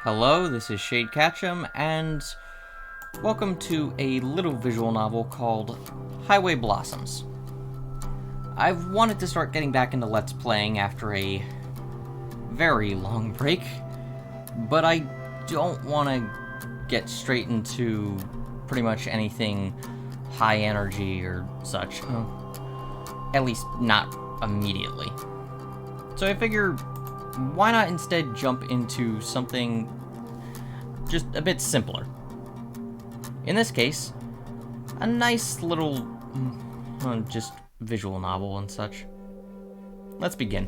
Hello, this is Shade Ketchum, and welcome to a little visual novel called Highway Blossoms. I've wanted to start getting back into Let's Playing after a very long break, but I don't want to get straight into pretty much anything high energy or such. At least not immediately. So I figure, why not instead jump into something just a bit simpler? In this case, a nice little, just visual novel and such. Let's begin.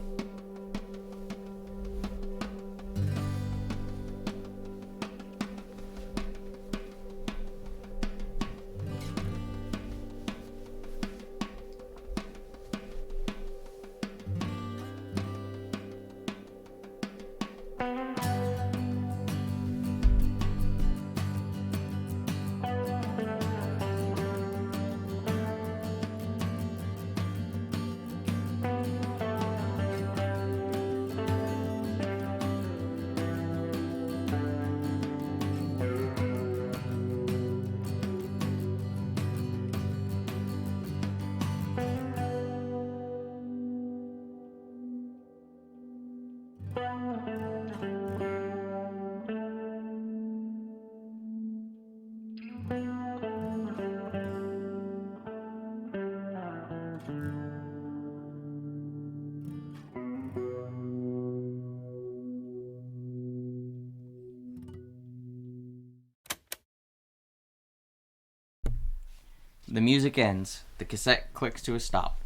The music ends. The cassette clicks to a stop.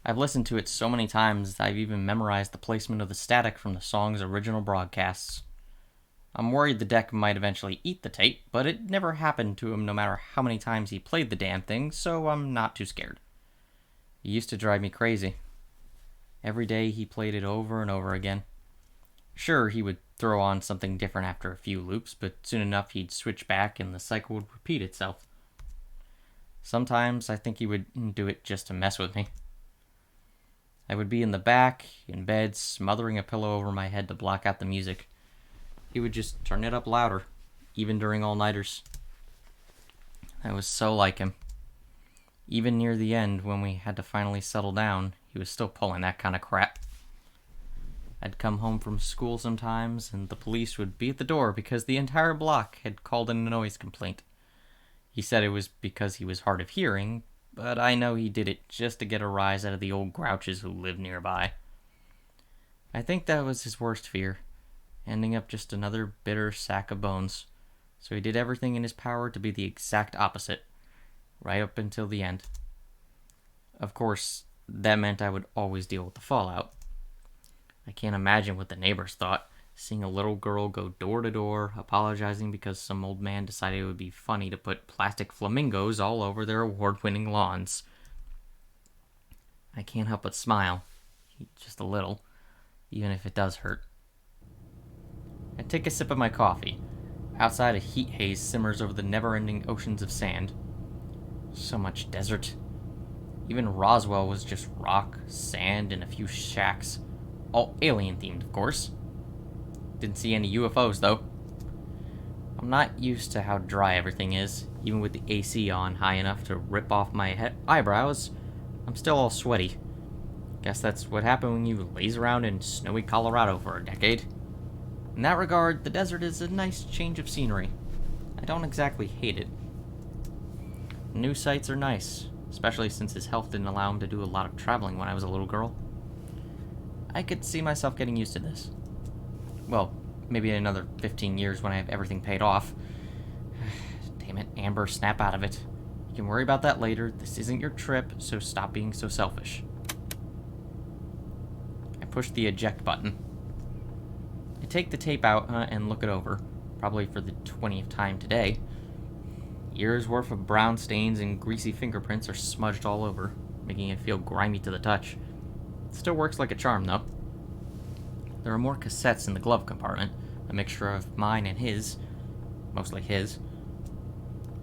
I've listened to it so many times that I've even memorized the placement of the static from the song's original broadcasts. I'm worried the deck might eventually eat the tape, but it never happened to him no matter how many times he played the damn thing, so I'm not too scared. It used to drive me crazy. Every day he played it over and over again. Sure, he would throw on something different after a few loops, but soon enough he'd switch back and the cycle would repeat itself. Sometimes I think he would do it just to mess with me. I would be in the back, in bed, smothering a pillow over my head to block out the music. He would just turn it up louder, even during all-nighters. I was so like him. Even near the end, when we had to finally settle down, he was still pulling that kind of crap. I'd come home from school sometimes, and the police would be at the door because the entire block had called in a noise complaint. He said it was because he was hard of hearing, but I know he did it just to get a rise out of the old grouches who lived nearby. I think that was his worst fear, ending up just another bitter sack of bones, so he did everything in his power to be the exact opposite, right up until the end. Of course, that meant I would always deal with the fallout. I can't imagine what the neighbors thought, seeing a little girl go door to door, apologizing because some old man decided it would be funny to put plastic flamingos all over their award-winning lawns. I can't help but smile, just a little, even if it does hurt. I take a sip of my coffee. Outside, a heat haze simmers over the never-ending oceans of sand. So much desert. Even Roswell was just rock, sand, and a few shacks. All alien-themed, of course. Didn't see any UFOs, though. I'm not used to how dry everything is, even with the AC on high enough to rip off my eyebrows. I'm still all sweaty. Guess that's what happened when you laze around in snowy Colorado for a decade. In that regard, the desert is a nice change of scenery. I don't exactly hate it. New sights are nice, especially since his health didn't allow him to do a lot of traveling when I was a little girl. I could see myself getting used to this. Well, maybe in another 15 years when I have everything paid off. Damn it, Amber, snap out of it. You can worry about that later. This isn't your trip, so stop being so selfish. I push the eject button. I take the tape out and look it over, probably for the 20th time today. Years worth of brown stains and greasy fingerprints are smudged all over, making it feel grimy to the touch. It still works like a charm, though. There are more cassettes in the glove compartment, a mixture of mine and his. Mostly his.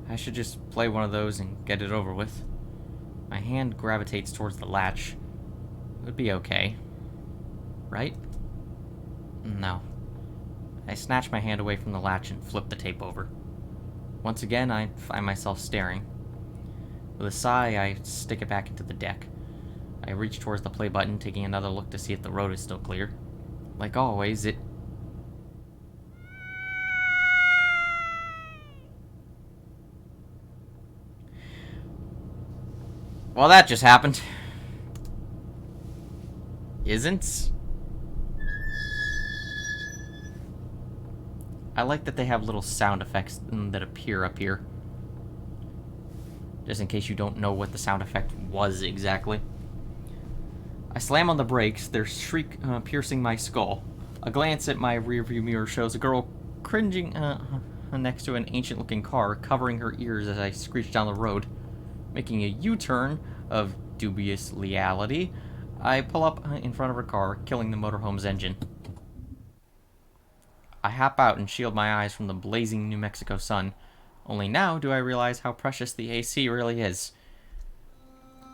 I should just play one of those and get it over with. My hand gravitates towards the latch. It would be okay. Right? No. I snatch my hand away from the latch and flip the tape over. Once again, I find myself staring. With a sigh, I stick it back into the deck. I reach towards the play button, taking another look to see if the road is still clear. Like always, it... Well, that just happened. Isn't? I like that they have little sound effects that appear up here. Just in case you don't know what the sound effect was exactly. I slam on the brakes, their shriek piercing my skull. A glance at my rearview mirror shows a girl cringing next to an ancient-looking car, covering her ears as I screech down the road. Making a U-turn of dubious legality, I pull up in front of her car, killing the motorhome's engine. I hop out and shield my eyes from the blazing New Mexico sun. Only now do I realize how precious the AC really is.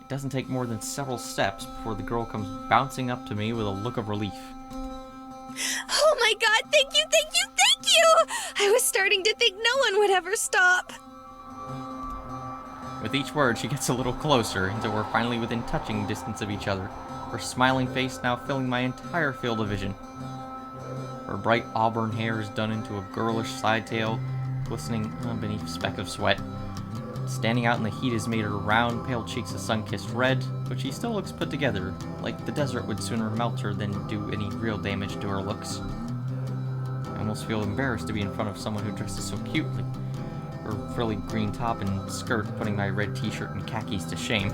It doesn't take more than several steps before the girl comes bouncing up to me with a look of relief. Oh my god, thank you, thank you, thank you! I was starting to think no one would ever stop. With each word, she gets a little closer until we're finally within touching distance of each other, her smiling face now filling my entire field of vision. Her bright auburn hair is done into a girlish side tail, glistening beneath a speck of sweat. Standing out in the heat has made her round, pale cheeks a sun-kissed red, but she still looks put together, like the desert would sooner melt her than do any real damage to her looks. I almost feel embarrassed to be in front of someone who dresses so cutely, her frilly green top and skirt putting my red t-shirt and khakis to shame.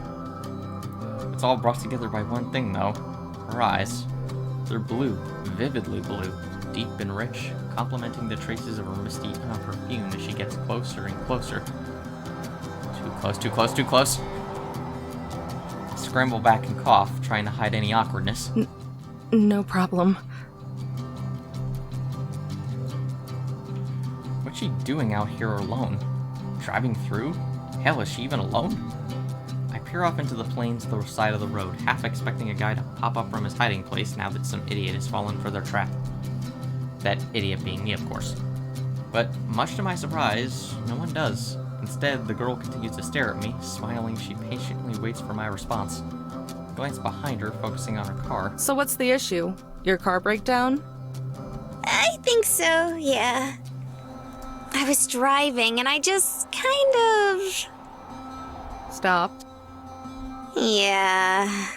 It's all brought together by one thing, though. Her eyes. They're blue, vividly blue, deep and rich, complementing the traces of her misty perfume as she gets closer and closer. Too close, too close, too close. I scramble back and cough, trying to hide any awkwardness. No problem. What's she doing out here alone? Driving through? Hell, is she even alone? I peer off into the plains to the side of the road, half expecting a guy to pop up from his hiding place now that some idiot has fallen for their trap. That idiot being me, of course. But, much to my surprise, no one does. Instead, the girl continues to stare at me. Smiling, she patiently waits for my response. I glance behind her, focusing on her car. So what's the issue? Your car breakdown? I think so, yeah. I was driving and I just kind of... Stopped. Yeah.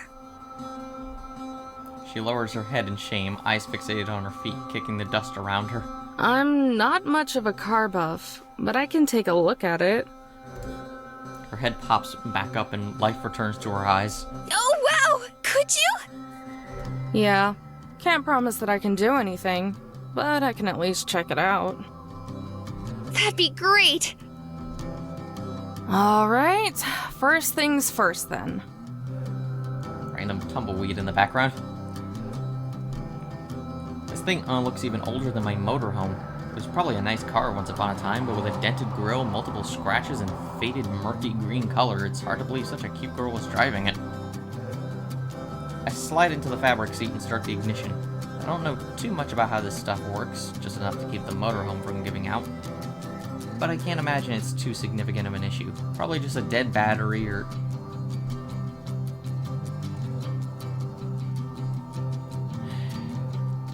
She lowers her head in shame, eyes fixated on her feet, kicking the dust around her. I'm not much of a car buff, but I can take a look at it. Her head pops back up and life returns to her eyes. Oh, wow! Could you? Yeah. Can't promise that I can do anything, but I can at least check it out. That'd be great! Alright, first things first then. Random tumbleweed in the background. This thing looks even older than my motorhome. It was probably a nice car once upon a time, but with a dented grille, multiple scratches, and faded murky green color, it's hard to believe such a cute girl was driving it. I slide into the fabric seat and start the ignition. I don't know too much about how this stuff works, just enough to keep the motorhome from giving out. But I can't imagine it's too significant of an issue. Probably just a dead battery or...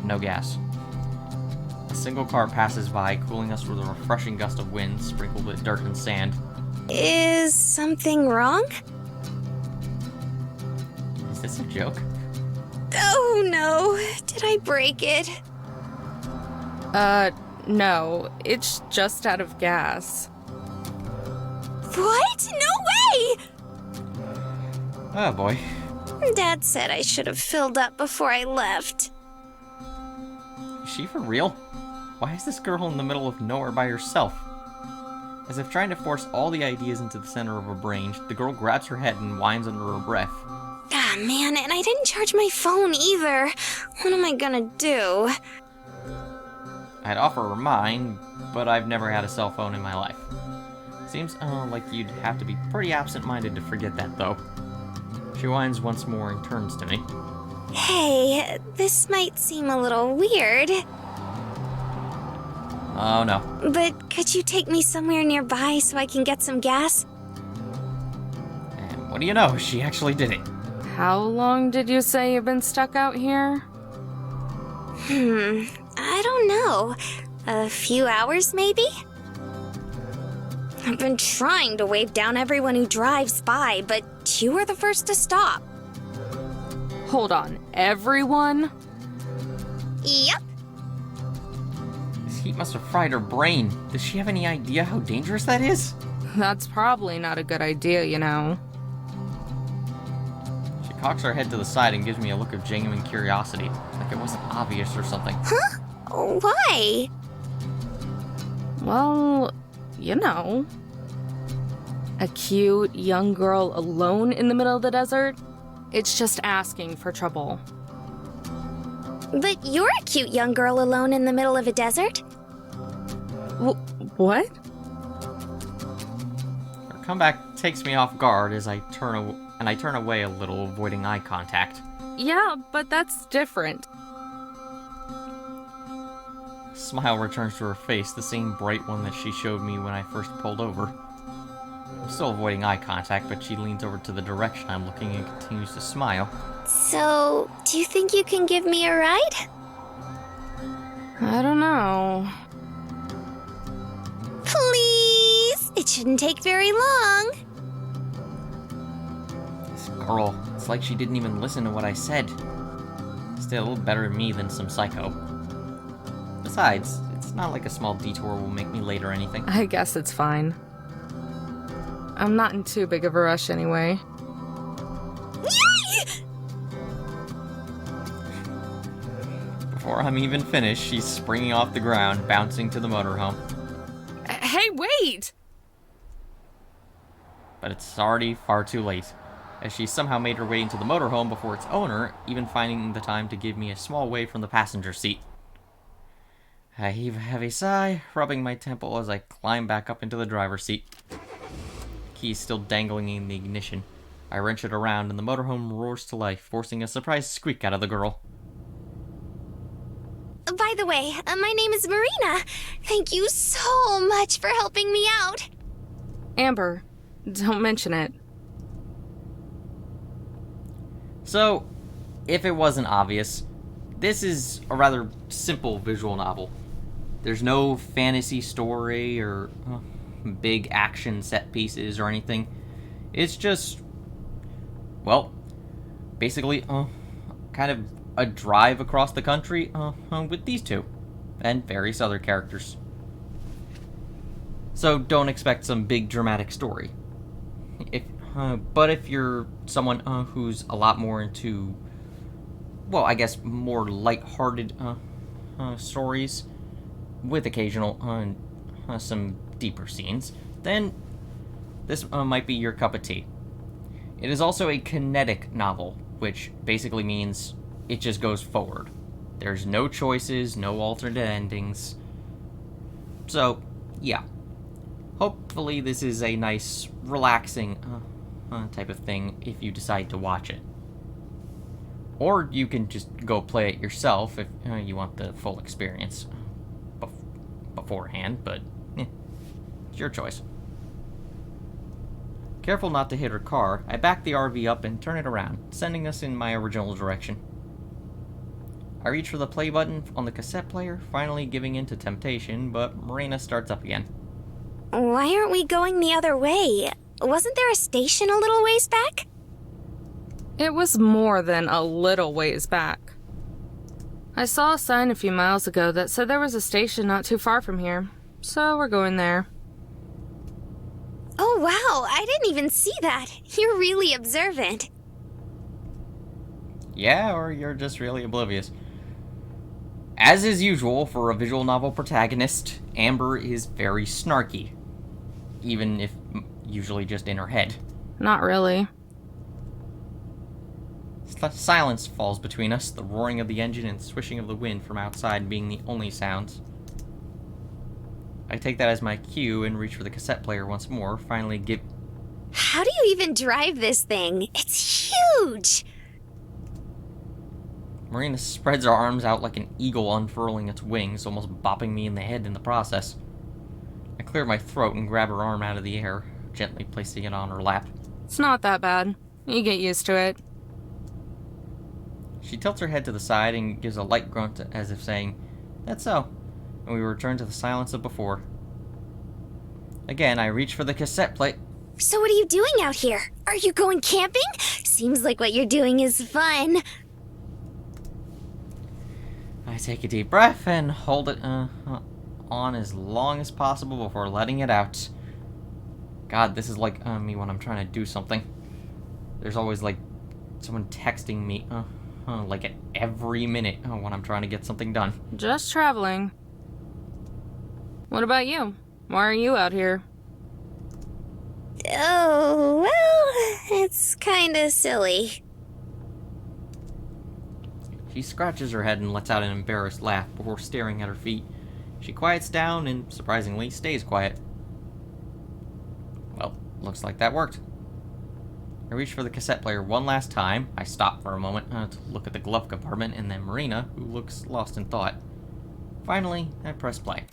No gas. A single car passes by, cooling us with a refreshing gust of wind, sprinkled with dirt and sand. Is something wrong? Is this a joke? Oh no, did I break it? No. It's just out of gas. What? No way! Oh boy. Dad said I should have filled up before I left. Is she for real? Why is this girl in the middle of nowhere by herself? As if trying to force all the ideas into the center of her brain, the girl grabs her head and whines under her breath. Ah, man, and I didn't charge my phone either. What am I gonna do? I'd offer her mine, but I've never had a cell phone in my life. Seems like you'd have to be pretty absent-minded to forget that, though. She whines once more and turns to me. Hey, this might seem a little weird, Oh no. but could you take me somewhere nearby so I can get some gas? And what do you know? She actually did it. How long did you say you've been stuck out here? I don't know. A few hours, maybe? I've been trying to wave down everyone who drives by, but you were the first to stop. Hold on, everyone? Yep. This heat must have fried her brain. Does she have any idea how dangerous that is? That's probably not a good idea, you know. She cocks her head to the side and gives me a look of genuine curiosity, like it wasn't obvious or something. Why? Well, you know. A cute young girl alone in the middle of the desert? It's just asking for trouble. But you're a cute young girl alone in the middle of a desert. What? Her comeback takes me off guard as I turn away a little, avoiding eye contact. Yeah, but that's different. A smile returns to her face, the same bright one that she showed me when I first pulled over. I'm still avoiding eye contact, but she leans over to the direction I'm looking and continues to smile. So, do you think you can give me a ride? I don't know. Please! It shouldn't take very long. This girl, it's like she didn't even listen to what I said. Still, better me than some psycho. Besides, it's not like a small detour will make me late or anything. I guess it's fine. I'm not in too big of a rush anyway. Yay! Before I'm even finished, she's springing off the ground, bouncing to the motorhome. Hey, wait! But it's already far too late, as she somehow made her way into the motorhome before its owner, even finding the time to give me a small way from the passenger seat. I heave a heavy sigh, rubbing my temple as I climb back up into the driver's seat. Keys still dangling in the ignition. I wrench it around and the motorhome roars to life, forcing a surprised squeak out of the girl. By the way, my name is Marina. Thank you so much for helping me out. Amber, don't mention it. So, if it wasn't obvious, this is a rather simple visual novel. There's no fantasy story or big action set pieces or anything. It's just, well, basically, kind of a drive across the country with these two and various other characters. So don't expect some big dramatic story. But if you're someone who's a lot more into, well, I guess more light-hearted stories with occasional some deeper scenes, then this might be your cup of tea. It is also a kinetic novel, which basically means it just goes forward. There's no choices, no alternate endings. So, yeah. Hopefully this is a nice, relaxing type of thing if you decide to watch it. Or you can just go play it yourself if you want the full experience beforehand, but it's your choice. Careful not to hit her car, I back the RV up and turn it around, sending us in my original direction. I reach for the play button on the cassette player, finally giving in to temptation, but Marina starts up again. Why aren't we going the other way? Wasn't there a station a little ways back? It was more than a little ways back. I saw a sign a few miles ago that said there was a station not too far from here, so we're going there. Oh wow, I didn't even see that. You're really observant. Yeah, or you're just really oblivious. As is usual for a visual novel protagonist, Amber is very snarky. Even if usually just in her head. Not really. Silence falls between us, the roaring of the engine and swishing of the wind from outside being the only sounds. I take that as my cue and reach for the cassette player once more, finally How do you even drive this thing? It's huge! Marina spreads her arms out like an eagle unfurling its wings, almost bopping me in the head in the process. I clear my throat and grab her arm out of the air, gently placing it on her lap. It's not that bad. You get used to it. She tilts her head to the side and gives a light grunt as if saying, "That's so," and we return to the silence of before. Again, I reach for the cassette plate. So what are you doing out here? Are you going camping? Seems like what you're doing is fun. I take a deep breath and hold it on as long as possible before letting it out. God, this is like me when I'm trying to do something. There's always like someone texting me like at every minute when I'm trying to get something done. Just traveling. What about you? Why are you out here? Oh, well, it's kinda silly. She scratches her head and lets out an embarrassed laugh before staring at her feet. She quiets down and, surprisingly, stays quiet. Well, looks like that worked. I reach for the cassette player one last time. I stop for a moment to look at the glove compartment and then Marina, who looks lost in thought. Finally, I press play.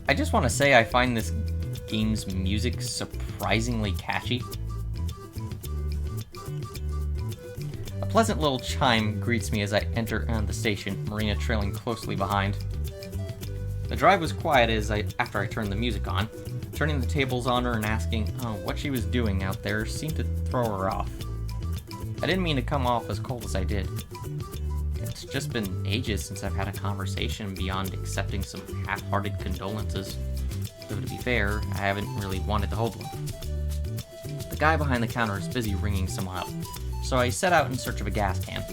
I just want to say I find this game's music surprisingly catchy. A pleasant little chime greets me as I enter the station, Marina trailing closely behind. The drive was quiet after I turned the music on. Turning the tables on her and asking what she was doing out there seemed to throw her off. I didn't mean to come off as cold as I did. It's just been ages since I've had a conversation beyond accepting some half-hearted condolences. Though to be fair, I haven't really wanted to hold one. The guy behind the counter is busy ringing someone up, so I set out in search of a gas can.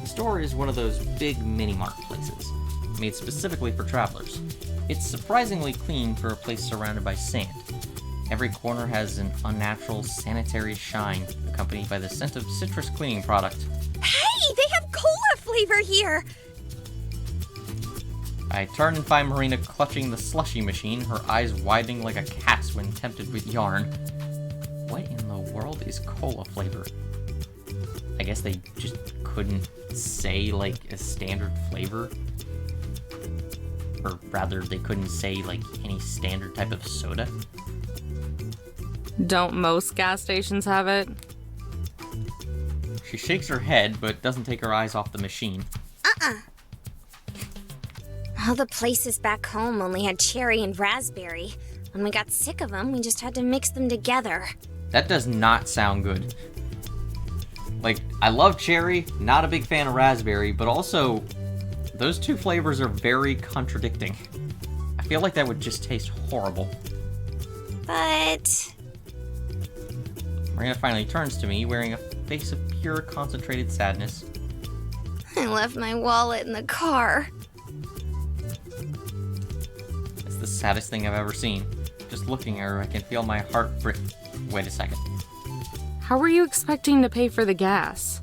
The store is one of those big mini-mart places, made specifically for travelers. It's surprisingly clean for a place surrounded by sand. Every corner has an unnatural sanitary shine, accompanied by the scent of citrus cleaning product. Hey, they have cola flavor here! I turn and find Marina clutching the slushy machine, her eyes widening like a cat's when tempted with yarn. What in the world is cola flavor? I guess they just couldn't say, like, a standard flavor? Or rather, they couldn't say, like, any standard type of soda? Don't most gas stations have it? She shakes her head, but doesn't take her eyes off the machine. All the places back home only had cherry and raspberry. When we got sick of them, we just had to mix them together. That does not sound good. Like, I love cherry, not a big fan of raspberry, but also, those two flavors are very contradicting. I feel like that would just taste horrible. But Marina finally turns to me, wearing a face of pure concentrated sadness. I left my wallet in the car. It's the saddest thing I've ever seen. Just looking at her, I can feel my heart break. Wait a second. How were you expecting to pay for the gas?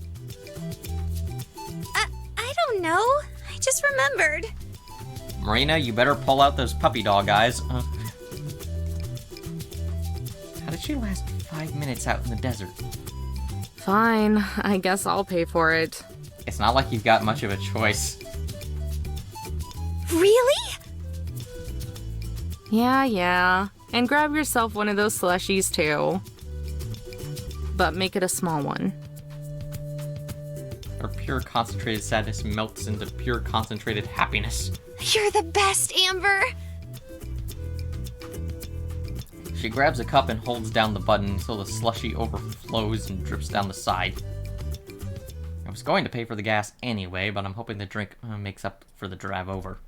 I don't know. I just remembered. Marina, you better pull out those puppy dog eyes. How did she last 5 minutes out in the desert? Fine, I guess I'll pay for it. It's not like you've got much of a choice. Really? Yeah. And grab yourself one of those slushies too. But make it a small one. Her pure concentrated sadness melts into pure concentrated happiness. You're the best, Amber. She grabs a cup and holds down the button until the slushy overflows and drips down the side. I was going to pay for the gas anyway, but I'm hoping the drink makes up for the drive over.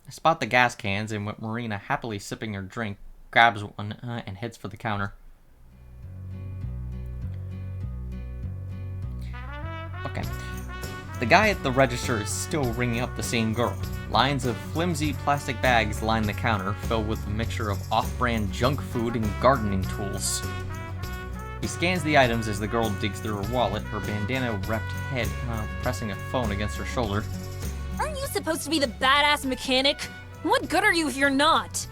I spot the gas cans, and with Marina happily sipping her drink, grabs one and heads for the counter. Okay. The guy at the register is still ringing up the same girl. Lines of flimsy plastic bags line the counter, filled with a mixture of off-brand junk food and gardening tools. He scans the items as the girl digs through her wallet, her bandana-wrapped head pressing a phone against her shoulder. Aren't you supposed to be the badass mechanic? What good are you if you're not?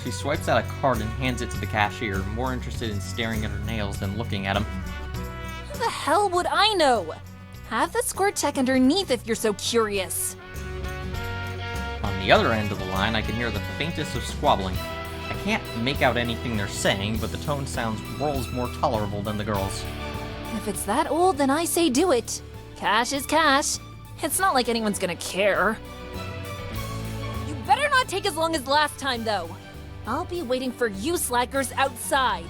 She swipes out a card and hands it to the cashier, more interested in staring at her nails than looking at them. How the hell would I know? Have the squirt check underneath if you're so curious. On the other end of the line, I can hear the faintest of squabbling. I can't make out anything they're saying, but the tone sounds worlds more tolerable than the girls. If it's that old, then I say do it. Cash is cash. It's not like anyone's gonna care. You better not take as long as last time, though. I'll be waiting for you slackers outside.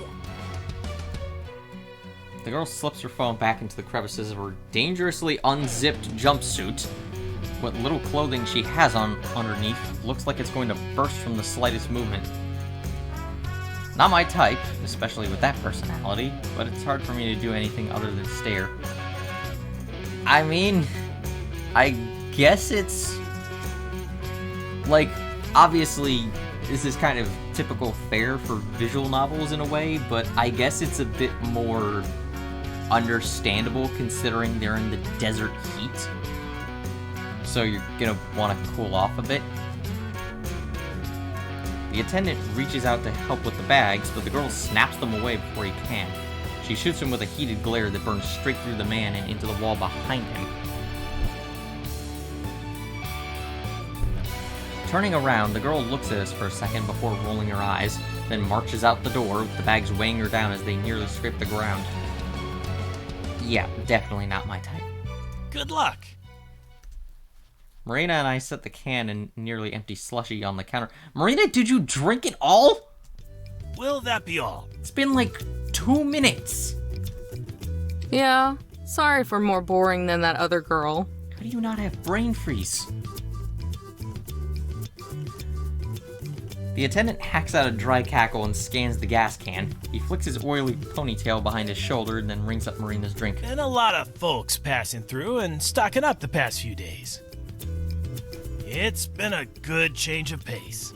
The girl slips her phone back into the crevices of her dangerously unzipped jumpsuit. What little clothing she has on underneath looks like it's going to burst from the slightest movement. Not my type, especially with that personality, but it's hard for me to do anything other than stare. I mean, I guess it's... like, obviously, this is kind of typical fare for visual novels in a way, but I guess it's a bit more understandable considering they're in the desert heat. So you're gonna want to cool off a bit. The attendant reaches out to help with the bags, but the girl snaps them away before he can. She shoots him with a heated glare that burns straight through the man and into the wall behind him. Turning around, the girl looks at us for a second before rolling her eyes, then marches out the door, with the bags weighing her down as they nearly scrape the ground. Yeah, definitely not my type. Good luck. Marina and I set the can and nearly empty slushie on the counter. Marina, did you drink it all? Will that be all? It's been like 2 minutes. Yeah, sorry for more boring than that other girl. How do you not have brain freeze? The attendant hacks out a dry cackle and scans the gas can. He flicks his oily ponytail behind his shoulder and then rings up Marina's drink. And a lot of folks passing through and stocking up the past few days. It's been a good change of pace.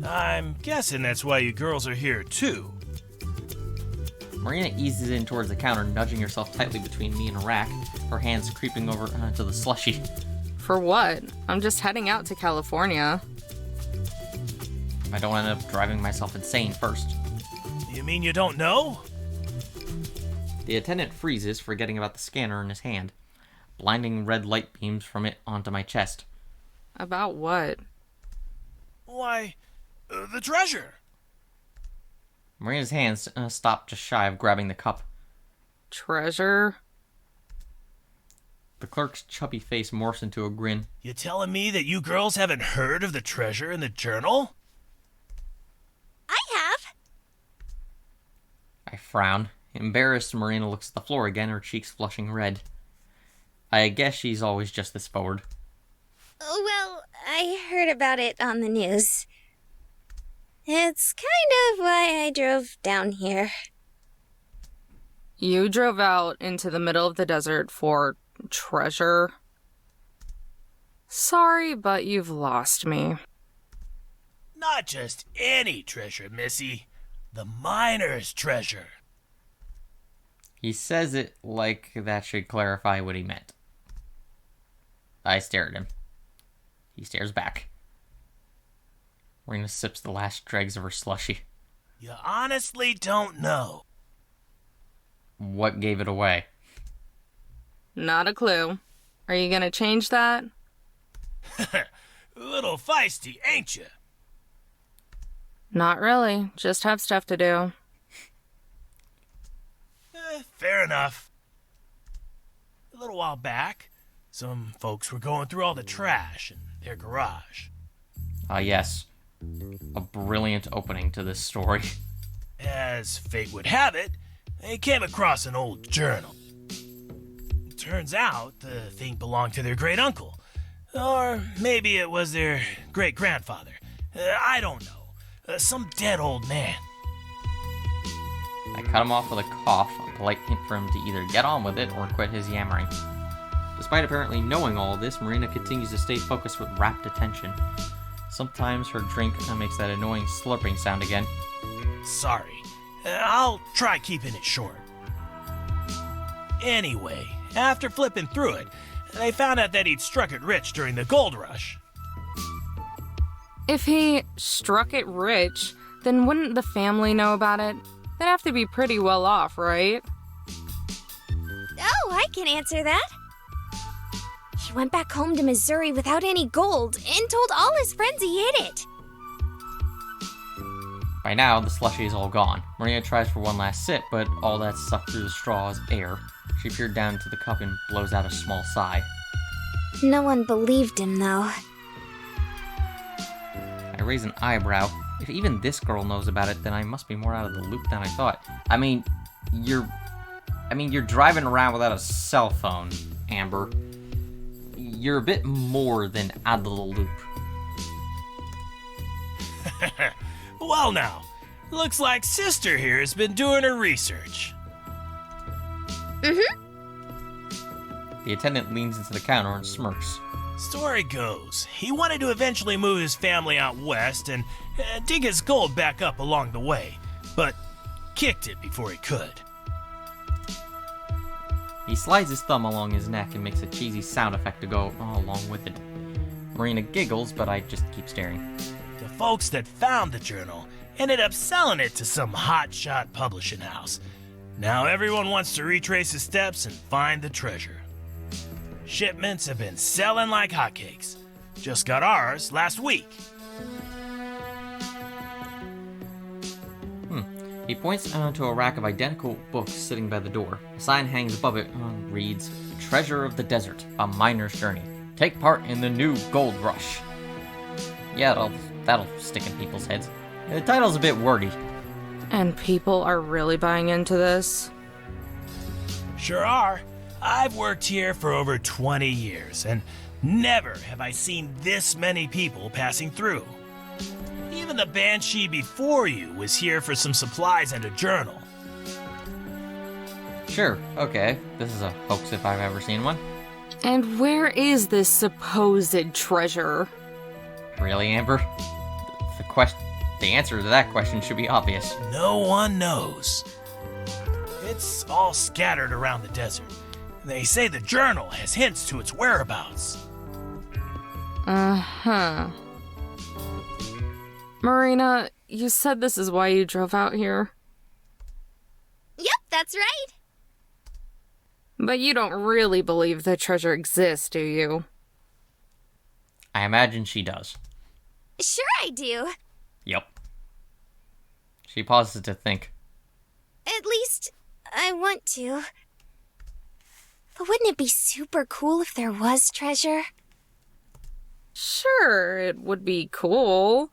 I'm guessing that's why you girls are here too. Marina eases in towards the counter, nudging herself tightly between me and a rack, her hands creeping over to the slushie. For what? I'm just heading out to California. I don't end up driving myself insane first. You mean you don't know? The attendant freezes, forgetting about the scanner in his hand. Blinding red light beams from it onto my chest. About what? Why, the treasure. Marina's hands stop just shy of grabbing the cup. Treasure? The clerk's chubby face morphs into a grin. You telling me that you girls haven't heard of the treasure in the journal? I have. I frown. Embarrassed, Marina looks at the floor again, her cheeks flushing red. I guess she's always just this forward. Well, I heard about it on the news. It's kind of why I drove down here. You drove out into the middle of the desert for treasure? Sorry, but you've lost me. Not just any treasure, Missy. The miner's treasure. He says it like that should clarify what he meant. I stare at him. He stares back. Marina sips the last dregs of her slushie. You honestly don't know. What gave it away? Not a clue. Are you gonna change that? A little feisty, ain't you? Not really. Just have stuff to do. Fair enough. A little while back, some folks were going through all the trash in their garage. Ah, yes. A brilliant opening to this story. As fate would have it, they came across an old journal. Turns out the thing belonged to their great uncle. Or maybe it was their great grandfather. I don't know. Some dead old man. I cut him off with a cough, a polite hint for him to either get on with it or quit his yammering. Despite apparently knowing all this, Marina continues to stay focused with rapt attention. Sometimes her drink makes that annoying slurping sound again. Sorry. I'll try keeping it short. Anyway, after flipping through it, they found out that he'd struck it rich during the gold rush. If he struck it rich, then wouldn't the family know about it? They'd have to be pretty well off, right? Oh, I can answer that. He went back home to Missouri without any gold and told all his friends he hid it. By now, the slushie is all gone. Marina tries for one last sip, but all that's sucked through the straw is air. She peered down into the cup and blows out a small sigh. No one believed him, though. I raise an eyebrow. If even this girl knows about it, then I must be more out of the loop than I thought. I mean, you're driving around without a cell phone, Amber. You're a bit more than out of the loop. Well now, looks like Sister here has been doing her research. Mm-hmm. The attendant leans into the counter and smirks. Story goes, he wanted to eventually move his family out west and dig his gold back up along the way, but kicked it before he could. He slides his thumb along his neck and makes a cheesy sound effect to go along with it. Marina giggles, but I just keep staring. The folks that found the journal ended up selling it to some hotshot publishing house. Now everyone wants to retrace his steps and find the treasure. Shipments have been selling like hotcakes. Just got ours last week. He points to a rack of identical books sitting by the door. A sign hangs above it, reads, "The Treasure of the Desert, A Miner's Journey. Take part in the new gold rush." Yeah, that'll stick in people's heads. The title's a bit wordy. And people are really buying into this? Sure are. I've worked here for over 20 years, and never have I seen this many people passing through. Even the Banshee before you was here for some supplies and a journal. Sure, okay. This is a hoax if I've ever seen one. And where is this supposed treasure? Really, Amber? The answer to that question should be obvious. No one knows. It's all scattered around the desert. They say the journal has hints to its whereabouts. Uh-huh. Marina, you said this is why you drove out here. Yep, that's right. But you don't really believe the treasure exists, do you? I imagine she does. Sure I do. Yep. She pauses to think. At least, I want to. But wouldn't it be super cool if there was treasure? Sure, it would be cool.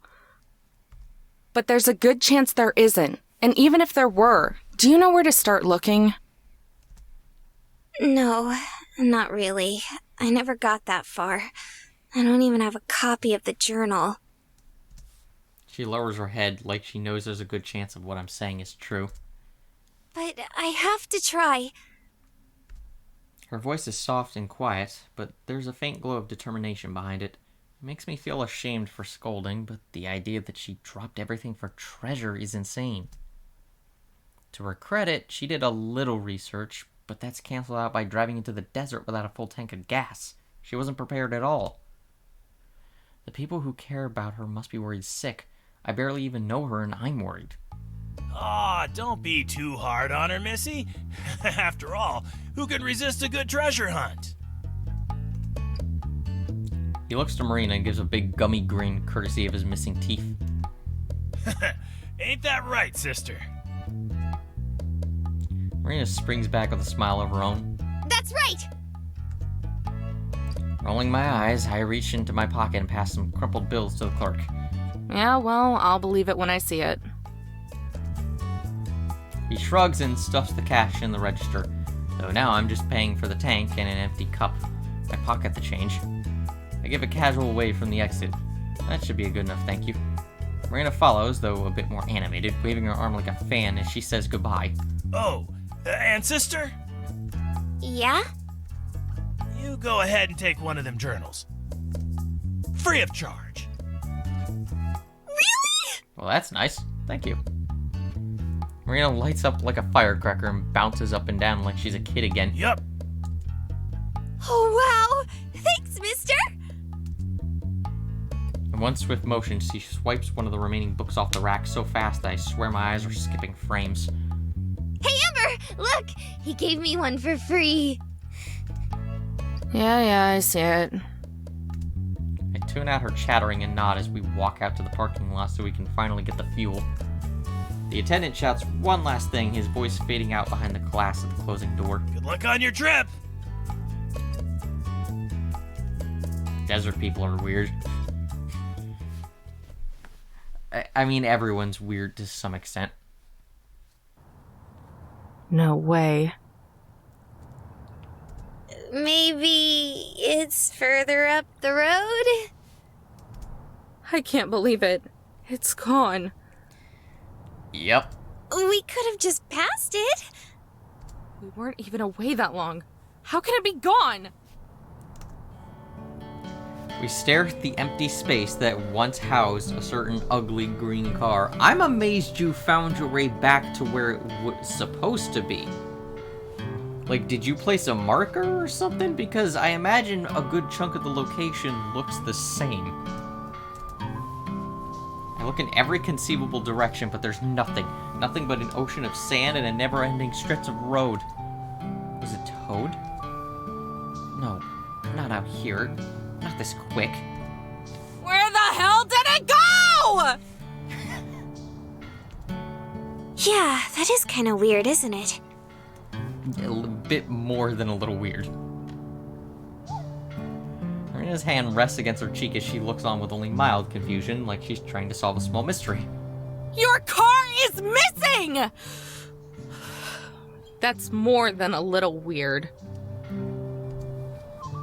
But there's a good chance there isn't. And even if there were, do you know where to start looking? No, not really. I never got that far. I don't even have a copy of the journal. She lowers her head like she knows there's a good chance of what I'm saying is true. But I have to try. Her voice is soft and quiet, but there's a faint glow of determination behind it. It makes me feel ashamed for scolding, but the idea that she dropped everything for treasure is insane. To her credit, she did a little research, but that's canceled out by driving into the desert without a full tank of gas. She wasn't prepared at all. The people who care about her must be worried sick. I barely even know her and I'm worried. Aw, don't be too hard on her, Missy. After all, who can resist a good treasure hunt? He looks to Marina and gives a big gummy grin courtesy of his missing teeth. Ain't that right, sister? Marina springs back with a smile of her own. That's right! Rolling my eyes, I reach into my pocket and pass some crumpled bills to the clerk. Yeah, well, I'll believe it when I see it. He shrugs and stuffs the cash in the register, though now I'm just paying for the tank and an empty cup. I pocket the change. I give a casual wave from the exit. That should be a good enough thank you. Marina follows, though a bit more animated, waving her arm like a fan as she says goodbye. Oh, and sister? Yeah? You go ahead and take one of them journals. Free of charge. Really? Well, that's nice. Thank you. Marina lights up like a firecracker and bounces up and down like she's a kid again. Yup. Oh, wow! Thanks, mister! When one swift motion, she swipes one of the remaining books off the rack so fast that I swear my eyes are skipping frames. Hey, Amber! Look! He gave me one for free. Yeah, I see it. I tune out her chattering and nod as we walk out to the parking lot so we can finally get the fuel. The attendant shouts one last thing, his voice fading out behind the glass at the closing door. Good luck on your trip! Desert people are weird. I mean, everyone's weird to some extent. No way. Maybe it's further up the road? I can't believe it. It's gone. Yep. We could have just passed it. We weren't even away that long. How can it be gone? We stare at the empty space that once housed a certain ugly green car. I'm amazed you found your way back to where it was supposed to be. Like, did you place a marker or something? Because I imagine a good chunk of the location looks the same. I look in every conceivable direction, but there's nothing. Nothing but an ocean of sand and a never-ending stretch of road. Was it Toad? No, not out here. Not this quick. Where the hell did it go? Yeah, that is kind of weird, isn't it? Bit more than a little weird. Marina's hand rests against her cheek as she looks on with only mild confusion, like she's trying to solve a small mystery. Your car is missing! That's more than a little weird.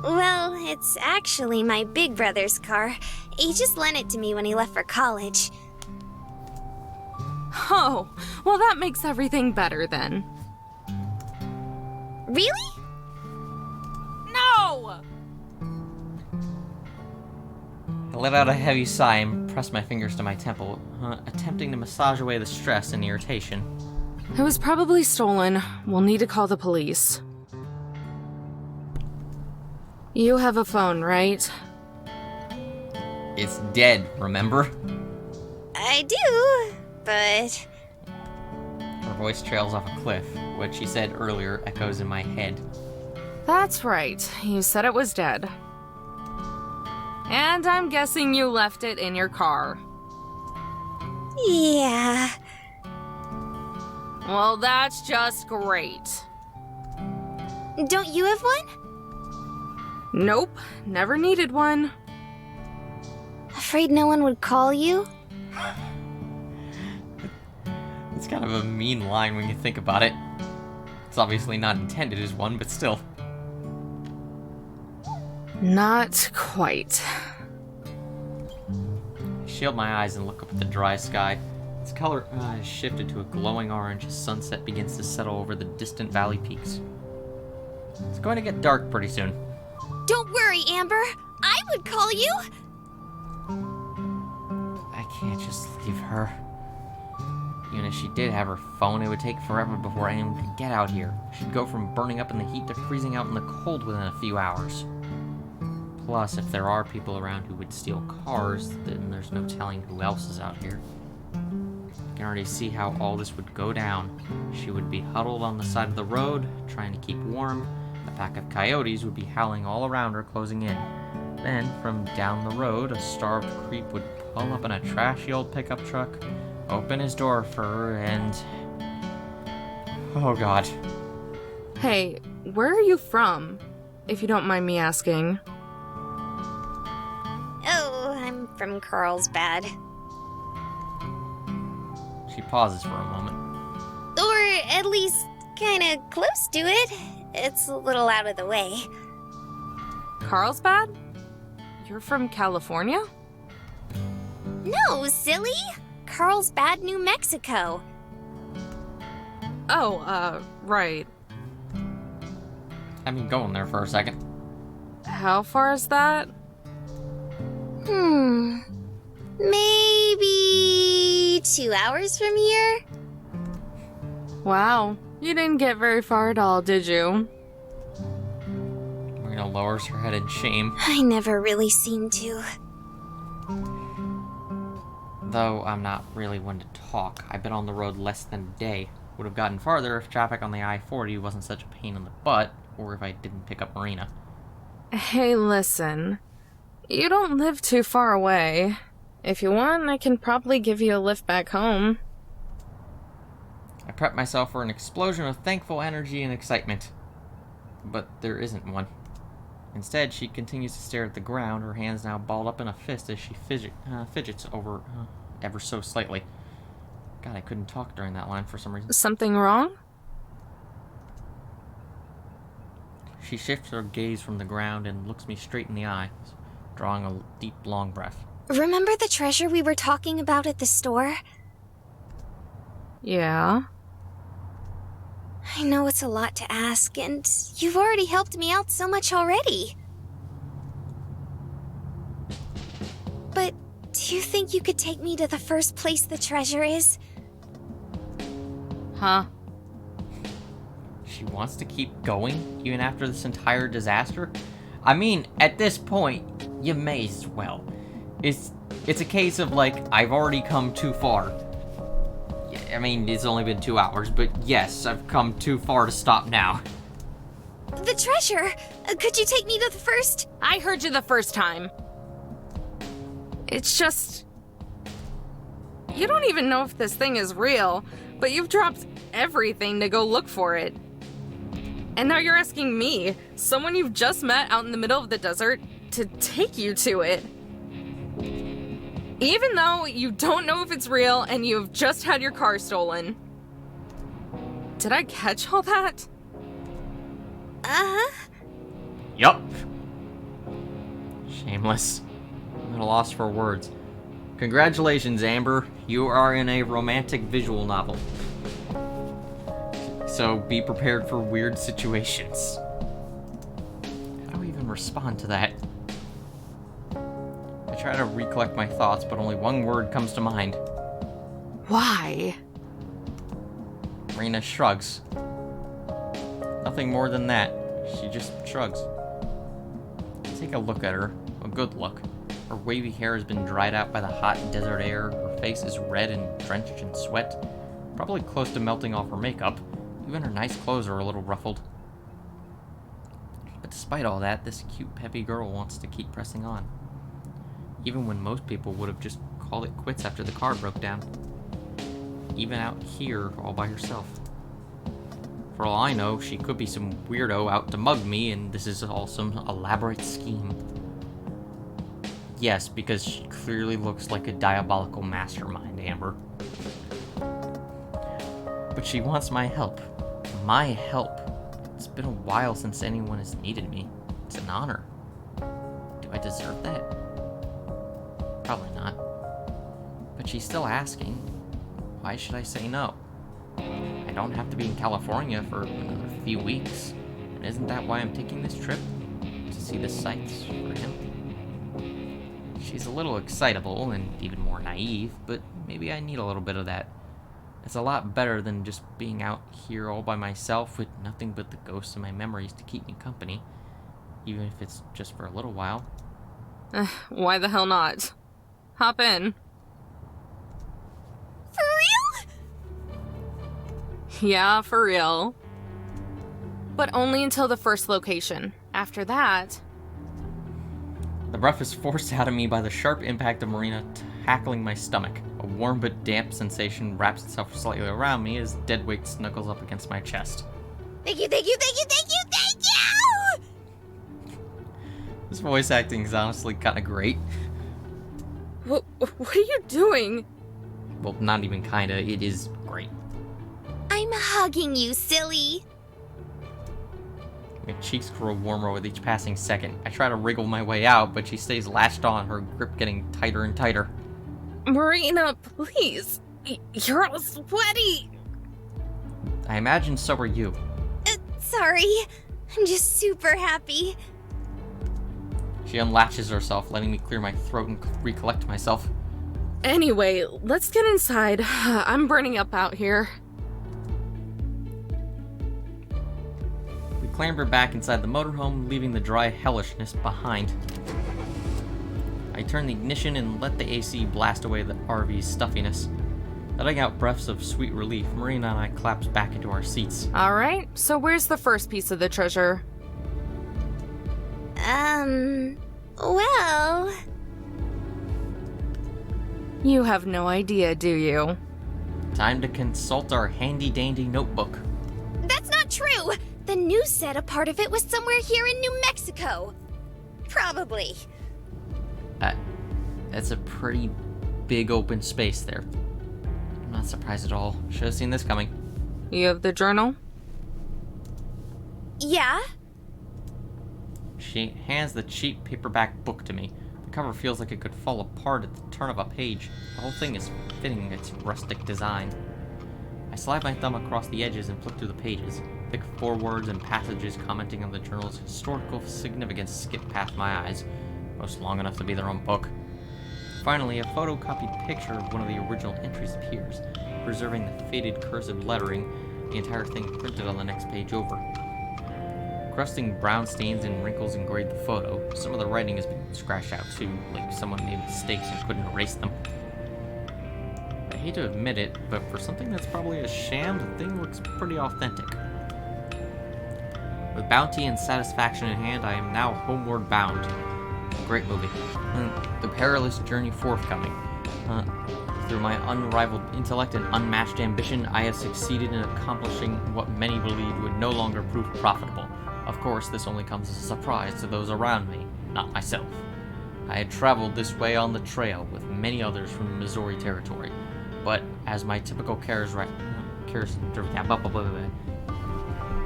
Well, it's actually my big brother's car. He just lent it to me when he left for college. Oh, well that makes everything better then. Really? No! I let out a heavy sigh and pressed my fingers to my temple, attempting to massage away the stress and irritation. It was probably stolen. We'll need to call the police. You have a phone, right? It's dead, remember? I do, but... Her voice trails off a cliff. What she said earlier echoes in my head. That's right. You said it was dead. And I'm guessing you left it in your car. Yeah. Well, that's just great. Don't you have one? Nope, never needed one. Afraid no one would call you? It's kind of a mean line when you think about it. It's obviously not intended as one, but still. Not quite. I shield my eyes and look up at the dry sky. Its color has shifted to a glowing orange as sunset begins to settle over the distant valley peaks. It's going to get dark pretty soon. Don't worry, Amber. I would call you. I can't just leave her. Even if she did have her phone, it would take forever before anyone could get out here. She'd go from burning up in the heat to freezing out in the cold within a few hours. Plus, if there are people around who would steal cars, then there's no telling who else is out here. I can already see how all this would go down. She would be huddled on the side of the road, trying to keep warm. A pack of coyotes would be howling all around her, closing in. Then, from down the road, a starved creep would pull up in a trashy old pickup truck, open his door for her, and... oh god. Hey, where are you from? If you don't mind me asking. Oh, I'm from Carlsbad. She pauses for a moment. Or at least kinda close to it. It's a little out of the way. Carlsbad? You're from California? No, silly! Carlsbad, New Mexico. Oh, right. Had me going there for a second. How far is that? Maybe 2 hours from here? Wow, you didn't get very far at all, did you? Marina lowers her head in shame. I never really seem to. Though I'm not really one to talk. I've been on the road less than a day. Would have gotten farther if traffic on the I-40 wasn't such a pain in the butt, or if I didn't pick up Marina. Hey, listen. You don't live too far away. If you want, I can probably give you a lift back home. I prep myself for an explosion of thankful energy and excitement. But there isn't one. Instead, she continues to stare at the ground, her hands now balled up in a fist as she fidgets over ever so slightly. God, I couldn't talk during that line for some reason. Something wrong? She shifts her gaze from the ground and looks me straight in the eyes, drawing a deep, long breath. Remember the treasure we were talking about at the store? Yeah. I know it's a lot to ask, and you've already helped me out so much already. But do you think you could take me to the first place the treasure is? Huh? She wants to keep going, even after this entire disaster? I mean, at this point, you may as well. It's a case of, like, I've already come too far. I mean, it's only been 2 hours, but yes, I've come too far to stop now. The treasure! Could you take me to the first? I heard you the first time. It's just... You don't even know if this thing is real, but you've dropped everything to go look for it. And now you're asking me, someone you've just met out in the middle of the desert, to take you to it. Even though you don't know if it's real and you've just had your car stolen. Did I catch all that? Yup. Shameless. I'm at a loss for words. Congratulations, Amber. You are in a romantic visual novel. So be prepared for weird situations. How do I even respond to that? I try to recollect my thoughts, but only one word comes to mind. Why? Marina shrugs. Nothing more than that. She just shrugs. Take a look at her. A good look. Her wavy hair has been dried out by the hot desert air. Her face is red and drenched in sweat. Probably close to melting off her makeup. Even her nice clothes are a little ruffled. But despite all that, this cute, peppy girl wants to keep pressing on. Even when most people would have just called it quits after the car broke down. Even out here, all by herself. For all I know, she could be some weirdo out to mug me, and this is all some elaborate scheme. Yes, because she clearly looks like a diabolical mastermind, Amber. But she wants my help. My help. It's been a while since anyone has needed me. It's an honor. Do I deserve that? Probably not. But she's still asking. Why should I say no? I don't have to be in California for another few weeks. And isn't that why I'm taking this trip? To see the sights for him? She's a little excitable and even more naive, but maybe I need a little bit of that. It's a lot better than just being out here all by myself with nothing but the ghosts of my memories to keep me company, even if it's just for a little while. Why the hell not? Hop in. For real? Yeah, for real. But only until the first location. After that... The breath is forced out of me by the sharp impact of Marina tackling my stomach. A warm but damp sensation wraps itself slightly around me as dead weight snuggles up against my chest. Thank you, thank you, thank you, thank you, thank you! This voice acting is honestly kind of great. What are you doing? Well, not even kinda, it is great. I'm hugging you, silly. My cheeks grow warmer with each passing second. I try to wriggle my way out, but she stays latched on, her grip getting tighter and tighter. Marina, please. You're all sweaty. I imagine so are you. Sorry. I'm just super happy. She unlatches herself, letting me clear my throat and recollect myself. Anyway, let's get inside. I'm burning up out here. We clamber back inside the motorhome, leaving the dry hellishness behind. I turn the ignition and let the AC blast away the RV's stuffiness. Letting out breaths of sweet relief, Marina and I collapse back into our seats. Alright, so where's the first piece of the treasure? Well... You have no idea, do you? Time to consult our handy-dandy notebook. That's not true! The news said a part of it was somewhere here in New Mexico. Probably. That's a pretty big open space there. I'm not surprised at all. Should have seen this coming. You have the journal? Yeah? She hands the cheap paperback book to me. The cover feels like it could fall apart at the turn of a page. The whole thing is fitting its rustic design. I slide my thumb across the edges and flip through the pages. Thick forewords and passages commenting on the journal's historical significance skip past my eyes, most long enough to be their own book. Finally, a photocopied picture of one of the original entries appears, preserving the faded cursive lettering, the entire thing printed on the next page over. Crusting brown stains and wrinkles engrave the photo. Some of the writing has been scratched out too, like someone made mistakes and couldn't erase them. I hate to admit it, but for something that's probably a sham, the thing looks pretty authentic. With bounty and satisfaction in hand, I am now homeward bound. Great movie. The perilous journey forthcoming. Through my unrivaled intellect and unmatched ambition, I have succeeded in accomplishing what many believed would no longer prove profitable. Of course, this only comes as a surprise to those around me, not myself. I had traveled this way on the trail with many others from the Missouri Territory, but as my typical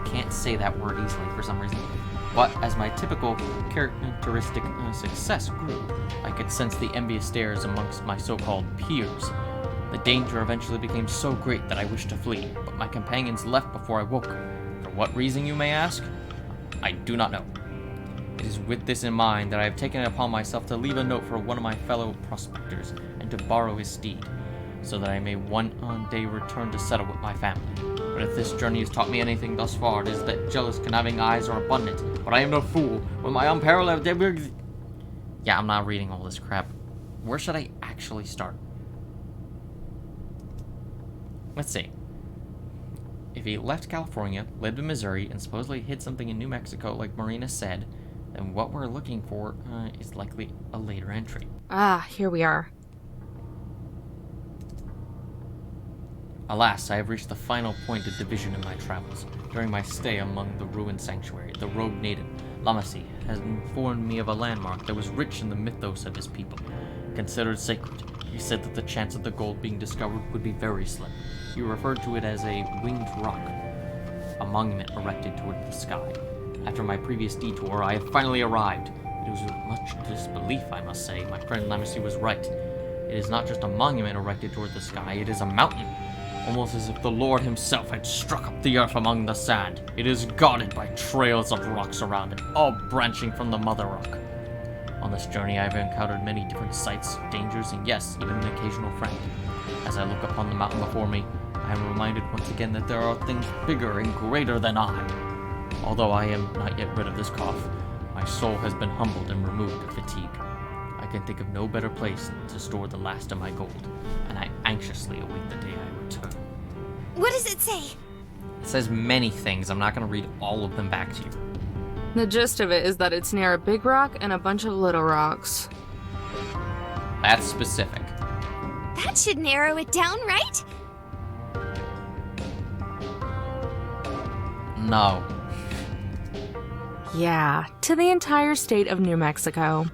can't say that word easily for some reason. But as my typical characteristic success grew, I could sense the envious stares amongst my so-called peers. The danger eventually became so great that I wished to flee, but my companions left before I woke. For what reason, you may ask? I do not know. It is with this in mind that I have taken it upon myself to leave a note for one of my fellow prospectors and to borrow his steed, so that I may one day return to settle with my family. But if this journey has taught me anything thus far, it is that jealous, conniving eyes are abundant, but I am no fool. When my unparalleled... Yeah, I'm not reading all this crap. Where should I actually start? Let's see. If he left California, lived in Missouri, and supposedly hid something in New Mexico like Marina said, then what we're looking for is likely a later entry. Ah, here we are. Alas, I have reached the final point of division in my travels. During my stay among the ruined sanctuary, the rogue native, Lamasi, has informed me of a landmark that was rich in the mythos of his people. Considered sacred, he said that the chance of the gold being discovered would be very slim. He referred to it as a winged rock, a monument erected toward the sky. After my previous detour, I have finally arrived. It was with much disbelief, I must say. My friend Lamasi was right. It is not just a monument erected toward the sky, it is a mountain. Almost as if the Lord himself had struck up the earth among the sand. It is guarded by trails of rocks around it, all branching from the mother rock. On this journey, I have encountered many different sights, dangers, and yes, even an occasional friend. As I look upon the mountain before me, I am reminded once again that there are things bigger and greater than I. Although I am not yet rid of this cough, my soul has been humbled and removed of fatigue. I can think of no better place to store the last of my gold, and I anxiously await the day I return. What does it say? It says many things. I'm not going to read all of them back to you. The gist of it is that it's near a big rock and a bunch of little rocks. That's specific. That should narrow it down, right? No. Yeah, to the entire state of New Mexico.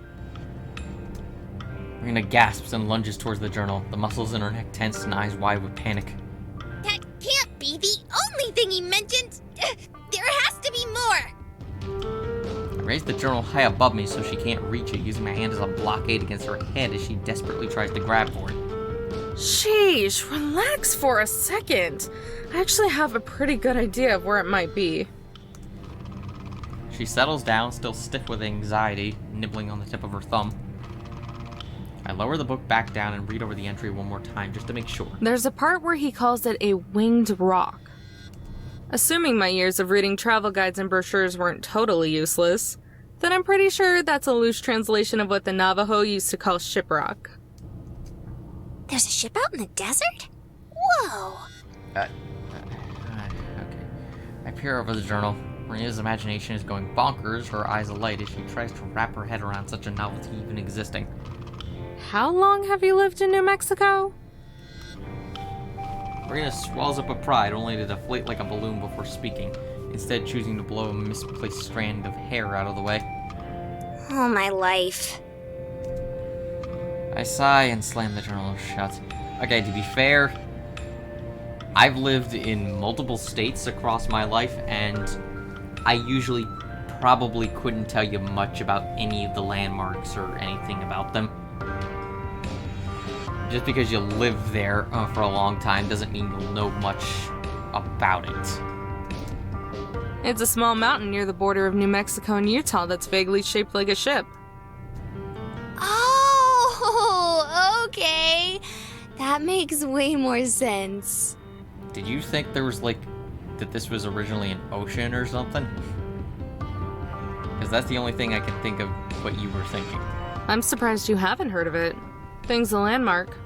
Marina gasps and lunges towards the journal, the muscles in her neck tense and eyes wide with panic. That can't be the only thing he mentioned. There has to be more. I raise the journal high above me so she can't reach it, using my hand as a blockade against her head as she desperately tries to grab for it. Sheesh, relax for a second. I actually have a pretty good idea of where it might be. She settles down, still stiff with anxiety, nibbling on the tip of her thumb. I lower the book back down and read over the entry one more time just to make sure. There's a part where he calls it a winged rock. Assuming my years of reading travel guides and brochures weren't totally useless, then I'm pretty sure that's a loose translation of what the Navajo used to call shiprock. There's a ship out in the desert? Whoa! Okay. I peer over the journal. Marina's imagination is going bonkers, her eyes alight as she tries to wrap her head around such a novelty even existing. How long have you lived in New Mexico? Marina swells up with pride, only to deflate like a balloon before speaking, instead choosing to blow a misplaced strand of hair out of the way. All my life. I sigh and slam the journal shut. Okay, to be fair, I've lived in multiple states across my life, and I usually probably couldn't tell you much about any of the landmarks or anything about them. Just because you live there for a long time doesn't mean you'll know much about it. It's a small mountain near the border of New Mexico and Utah that's vaguely shaped like a ship. Oh, okay. That makes way more sense. Did you think there was, that this was originally an ocean or something? Because that's the only thing I can think of what you were thinking. I'm surprised you haven't heard of it. Thing's a landmark.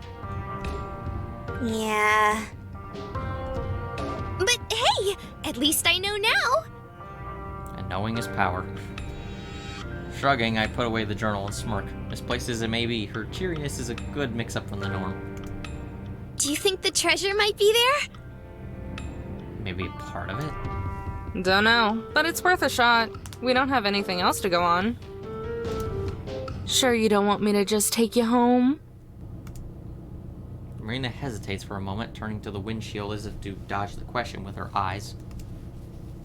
Yeah. But hey, at least I know now. And knowing is power. Shrugging, I put away the journal and smirk. Misplaced as it may be, her cheeriness is a good mix-up from the norm. Do you think the treasure might be there? Maybe a part of it? Don't know, but it's worth a shot. We don't have anything else to go on. Sure you don't want me to just take you home? Marina hesitates for a moment, turning to the windshield as if to dodge the question with her eyes.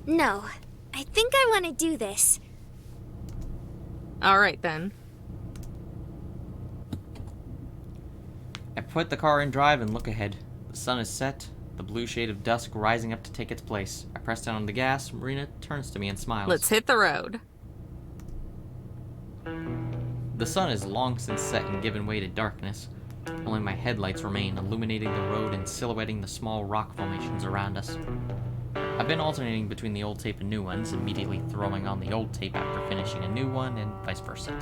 No, I think I want to do this. Alright then. I put the car in drive and look ahead. The sun is set, the blue shade of dusk rising up to take its place. I press down on the gas. Marina turns to me and smiles. Let's hit the road. The sun is long since set and given way to darkness. Only my headlights remain, illuminating the road and silhouetting the small rock formations around us. I've been alternating between the old tape and new ones, immediately throwing on the old tape after finishing a new one, and vice versa.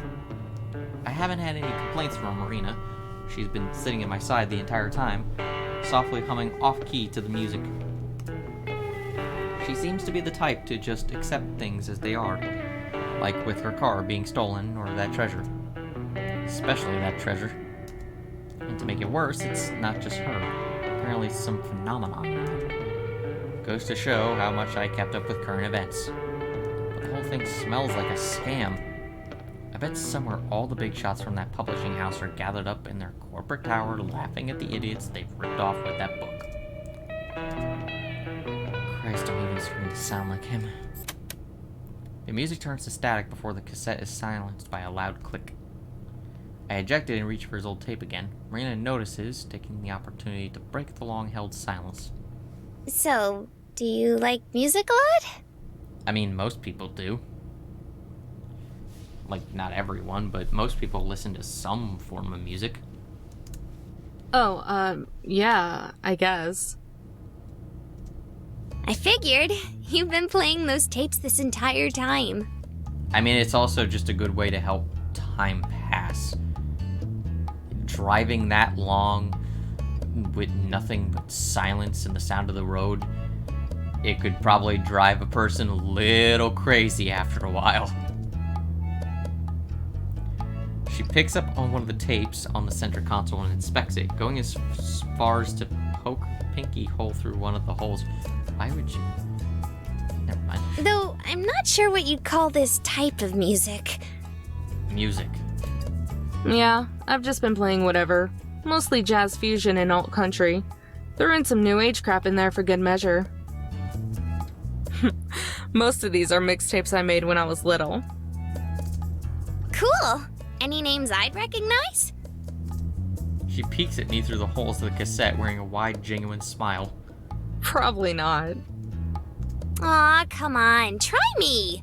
I haven't had any complaints from Marina. She's been sitting at my side the entire time, softly humming off-key to the music. She seems to be the type to just accept things as they are, like with her car being stolen or that treasure. Especially that treasure. And to make it worse, it's not just her. Apparently some phenomenon now. Goes to show how much I kept up with current events. But the whole thing smells like a scam. I bet somewhere all the big shots from that publishing house are gathered up in their corporate tower laughing at the idiots they've ripped off with that book. Christ, I'm even starting to sound like him. The music turns to static before the cassette is silenced by a loud click. I ejected and reach for his old tape again. Marina notices, taking the opportunity to break the long-held silence. So, do you like music a lot? I mean, most people do. Not everyone, but most people listen to some form of music. Oh, yeah, I guess. I figured. You've been playing those tapes this entire time. I mean, it's also just a good way to help time pass. Driving that long with nothing but silence and the sound of the road, it could probably drive a person a little crazy after a while. She picks up on one of the tapes on the center console and inspects it, going as far as to poke a pinky hole through one of the holes. Why would you? Never mind. Though, I'm not sure what you'd call this type of music. Music. Yeah, I've just been playing whatever. Mostly jazz fusion and alt country. Threw in some new age crap in there for good measure. Most of these are mixtapes I made when I was little. Cool. Any names I'd recognize? She peeks at me through the holes of the cassette, wearing a wide, genuine smile. Probably not. Aw, come on. Try me.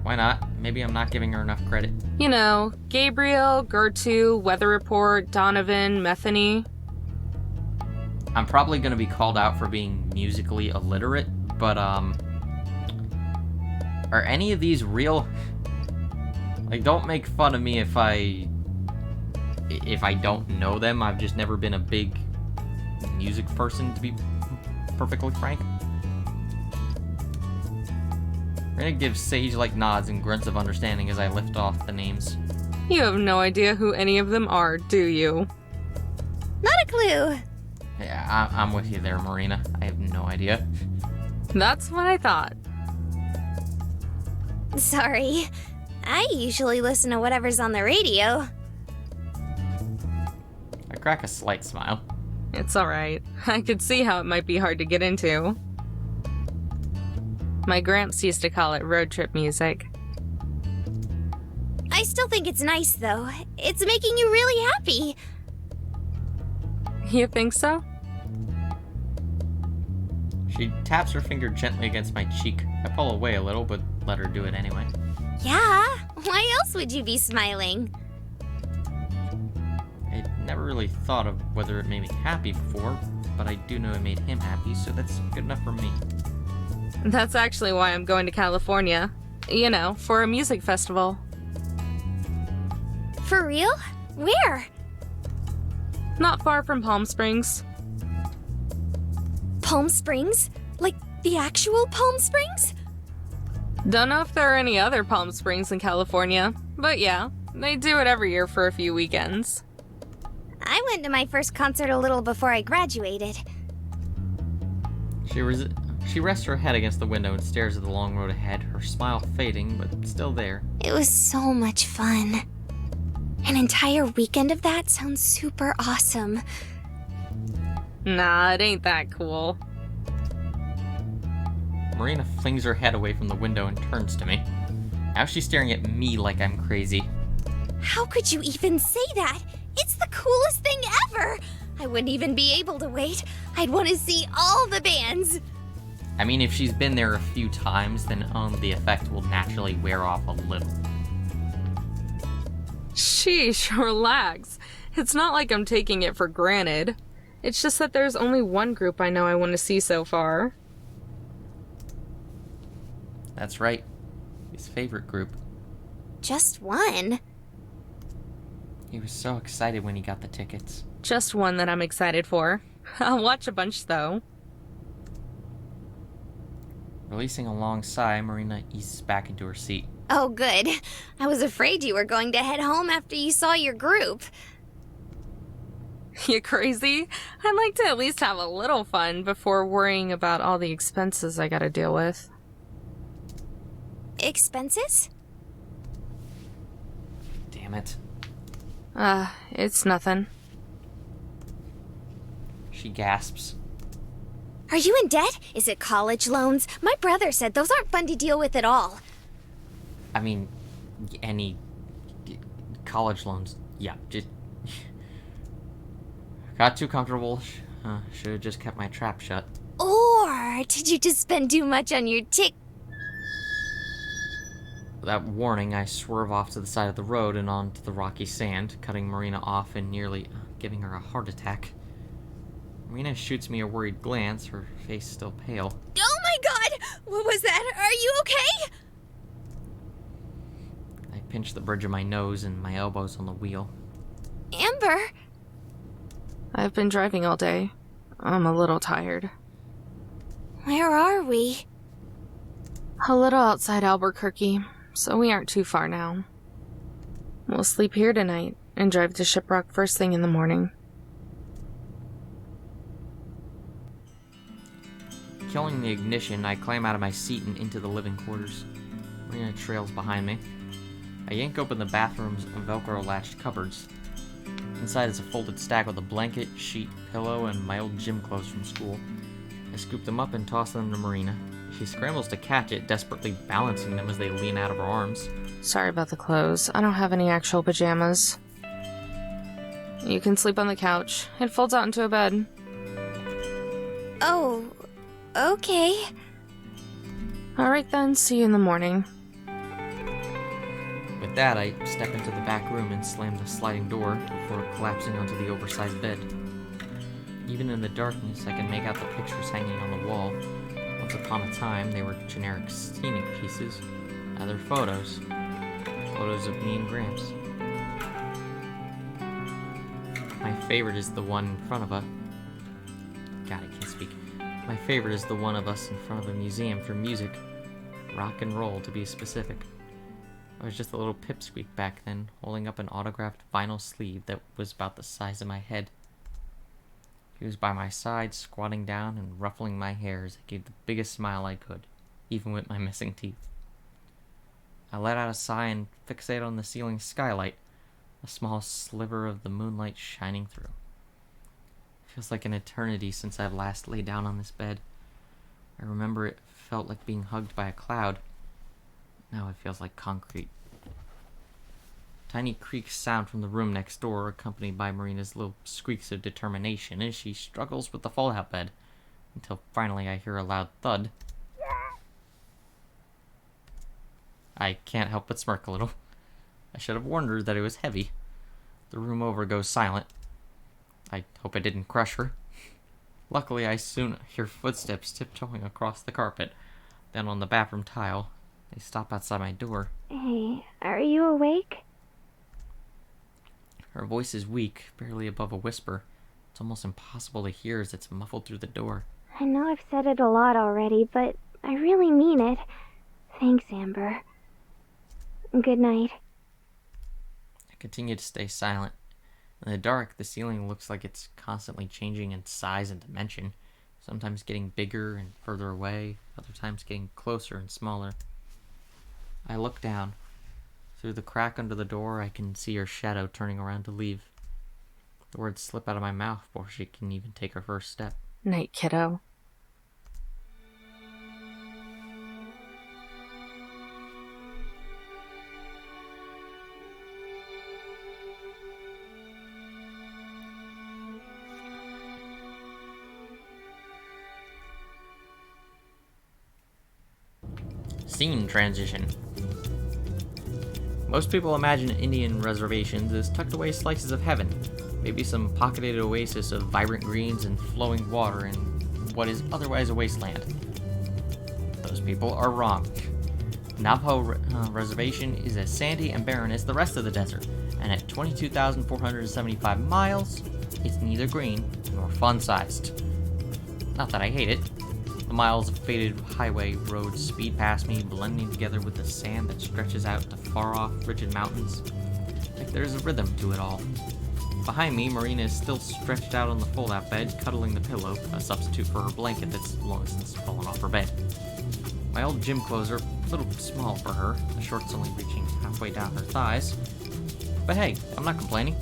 Why not? Maybe I'm not giving her enough credit. You know, Gabriel, Gertu, Weather Report, Donovan, Metheny. I'm probably going to be called out for being musically illiterate, but, Are any of these real? Like, don't make fun of me if I don't know them. I've just never been a big music person, to be perfectly frank. Marina gives sage-like nods and grunts of understanding as I lift off the names. You have no idea who any of them are, do you? Not a clue. Yeah, I'm with you there, Marina. I have no idea. That's what I thought. Sorry. I usually listen to whatever's on the radio. I crack a slight smile. It's alright. I could see how it might be hard to get into. My gramps used to call it road trip music. I still think it's nice, though. It's making you really happy. You think so? She taps her finger gently against my cheek. I pull away a little, but let her do it anyway. Yeah, why else would you be smiling? I never really thought of whether it made me happy before, but I do know it made him happy, so that's good enough for me. That's actually why I'm going to California. You know, for a music festival. For real? Where? Not far from Palm Springs. Palm Springs? Like the actual Palm Springs? Don't know if there are any other Palm Springs in California, but yeah, they do it every year for a few weekends. I went to my first concert a little before I graduated. She rests her head against the window and stares at the long road ahead, her smile fading, but still there. It was so much fun. An entire weekend of that sounds super awesome. Nah, it ain't that cool. Marina flings her head away from the window and turns to me. Now she's staring at me like I'm crazy. How could you even say that? It's the coolest thing ever! I wouldn't even be able to wait. I'd want to see all the bands. I mean, if she's been there a few times, then the effect will naturally wear off a little. Sheesh, relax. It's not like I'm taking it for granted. It's just that there's only one group I know I want to see so far. That's right. His favorite group. Just one? He was so excited when he got the tickets. Just one that I'm excited for. I'll watch a bunch, though. Releasing a long sigh, Marina eases back into her seat. Oh, good. I was afraid you were going to head home after you saw your group. You crazy? I'd like to at least have a little fun before worrying about all the expenses I gotta deal with. Expenses? Damn it. It's nothing. She gasps. Are you in debt? Is it college loans? My brother said those aren't fun to deal with at all. I mean, any college loans. Yeah, just got too comfortable. Should have just kept my trap shut. Or did you just spend too much on your Without warning, I swerve off to the side of the road and onto the rocky sand, cutting Marina off and nearly giving her a heart attack. Marina shoots me a worried glance, her face still pale. Oh my god! What was that? Are you okay? I pinch the bridge of my nose and my elbows on the wheel. Amber? I've been driving all day. I'm a little tired. Where are we? A little outside Albuquerque, so we aren't too far now. We'll sleep here tonight and drive to Shiprock first thing in the morning. Killing the ignition, I climb out of my seat and into the living quarters. Marina trails behind me. I yank open the bathroom's Velcro-latched cupboards. Inside is a folded stack with a blanket, sheet, pillow, and my old gym clothes from school. I scoop them up and toss them to Marina. She scrambles to catch it, desperately balancing them as they lean out of her arms. Sorry about the clothes. I don't have any actual pajamas. You can sleep on the couch. It folds out into a bed. Oh, okay. Alright then, see you in the morning. With that, I step into the back room and slam the sliding door before collapsing onto the oversized bed. Even in the darkness, I can make out the pictures hanging on the wall. Once upon a time, they were generic scenic pieces, Other photos. Photos of me and Gramps. My favorite is the one in front of a... God, I can't speak. My favorite is the one of us in front of a museum for music. Rock and roll, to be specific. I was just a little pipsqueak back then, holding up an autographed vinyl sleeve that was about the size of my head. He was by my side, squatting down and ruffling my hair as I gave the biggest smile I could, even with my missing teeth. I let out a sigh and fixated on the ceiling skylight, a small sliver of the moonlight shining through. It feels like an eternity since I've last laid down on this bed. I remember it felt like being hugged by a cloud. Now it feels like concrete. Tiny creaks sound from the room next door, accompanied by Marina's little squeaks of determination as she struggles with the fallout bed, until finally I hear a loud thud. I can't help but smirk a little. I should have warned her that it was heavy. The room over goes silent. I hope I didn't crush her. Luckily, I soon hear footsteps tiptoeing across the carpet. Then on the bathroom tile, they stop outside my door. Hey, are you awake? Her voice is weak, barely above a whisper. It's almost impossible to hear as it's muffled through the door. I know I've said it a lot already, but I really mean it. Thanks, Amber. Good night. I continue to stay silent. In the dark, the ceiling looks like it's constantly changing in size and dimension, sometimes getting bigger and further away, other times getting closer and smaller. I look down. Through the crack under the door, I can see her shadow turning around to leave. The words slip out of my mouth before she can even take her first step. Night, kiddo. Scene transition. Most people imagine Indian reservations as tucked away slices of heaven, maybe some pocketed oasis of vibrant greens and flowing water in what is otherwise a wasteland. Those people are wrong. Navajo Reservation is as sandy and barren as the rest of the desert, and at 22,475 miles, it's neither green nor fun-sized. Not that I hate it. The miles of faded highway roads speed past me, blending together with the sand that stretches out to far-off rigid mountains. Like there's a rhythm to it all. Behind me, Marina is still stretched out on the fold-out bed, cuddling the pillow, a substitute for her blanket that's long since fallen off her bed. My old gym clothes are a little small for her, the shorts only reaching halfway down her thighs. But hey, I'm not complaining.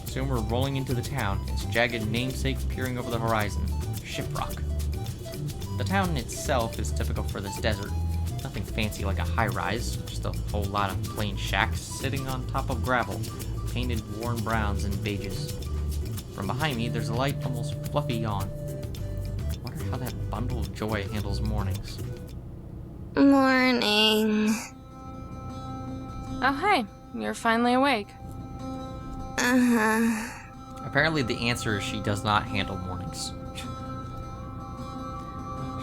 Soon we're rolling into the town, its jagged namesake peering over the horizon, Shiprock. The town itself is typical for this desert. Nothing fancy like a high-rise, just a whole lot of plain shacks sitting on top of gravel, painted worn browns and beiges. From behind me, there's a light, almost fluffy yawn. I wonder how that bundle of joy handles mornings. Morning. Oh, hey. You're finally awake. Uh-huh. Apparently the answer is she does not handle mornings.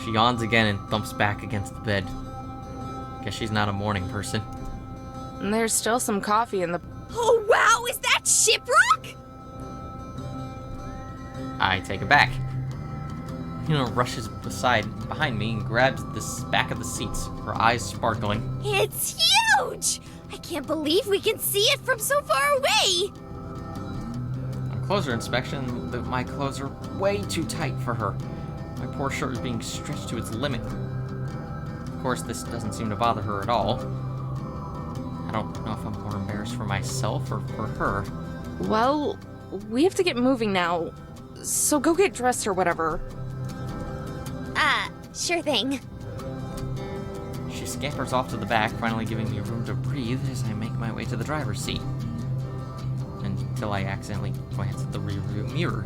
She yawns again and thumps back against the bed. Guess she's not a morning person. And there's still some coffee in the... Oh, wow, is that Shiprock? I take it back. Rushes behind me and grabs the back of the seats, her eyes sparkling. It's huge! I can't believe we can see it from so far away! On closer inspection, my clothes are way too tight for her. My poor shirt is being stretched to its limit. Of course, this doesn't seem to bother her at all. I don't know if I'm more embarrassed for myself or for her. Well, we have to get moving now, so go get dressed or whatever. Sure thing. She scampers off to the back, finally giving me room to breathe as I make my way to the driver's seat. Until I accidentally glance at the rearview mirror.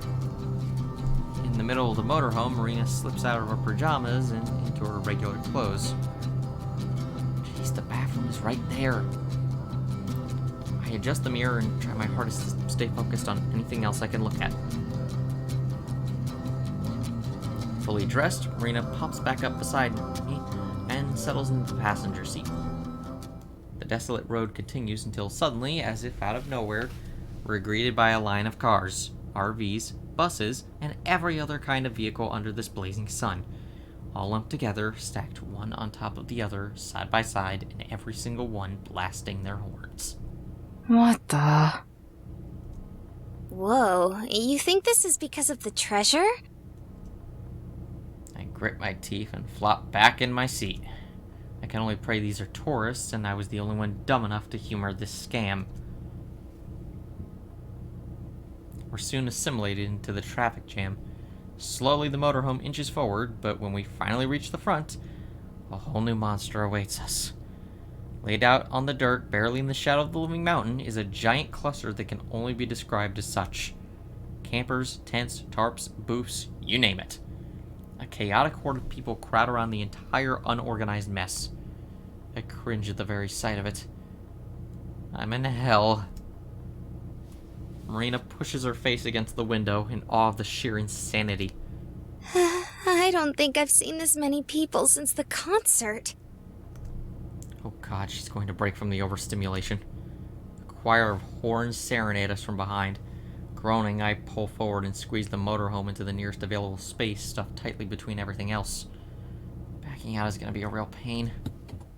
In the middle of the motorhome, Marina slips out of her pajamas and into her regular clothes. Jeez, the bathroom is right there. I adjust the mirror and try my hardest to stay focused on anything else I can look at. Fully dressed, Marina pops back up beside me and settles into the passenger seat. desolate road continues until suddenly, as if out of nowhere, we're greeted by a line of cars, RVs, buses, and every other kind of vehicle under this blazing sun, all lumped together, stacked one on top of the other, side by side, and every single one blasting their horns. What the? Whoa, you think this is because of the treasure? I grit my teeth and flop back in my seat. I can only pray these are tourists, and I was the only one dumb enough to humor this scam. We're soon assimilated into the traffic jam. Slowly the motorhome inches forward, but when we finally reach the front, a whole new monster awaits us. Laid out on the dirt, barely in the shadow of the living mountain, is a giant cluster that can only be described as such. Campers, tents, tarps, booths, you name it. A chaotic horde of people crowd around the entire unorganized mess. I cringe at the very sight of it. I'm in hell. Marina pushes her face against the window in awe of the sheer insanity. I don't think I've seen this many people since the concert. Oh god, she's going to break from the overstimulation. A choir of horns serenade us from behind. Groaning, I pull forward and squeeze the motorhome into the nearest available space, stuffed tightly between everything else. Backing out is going to be a real pain.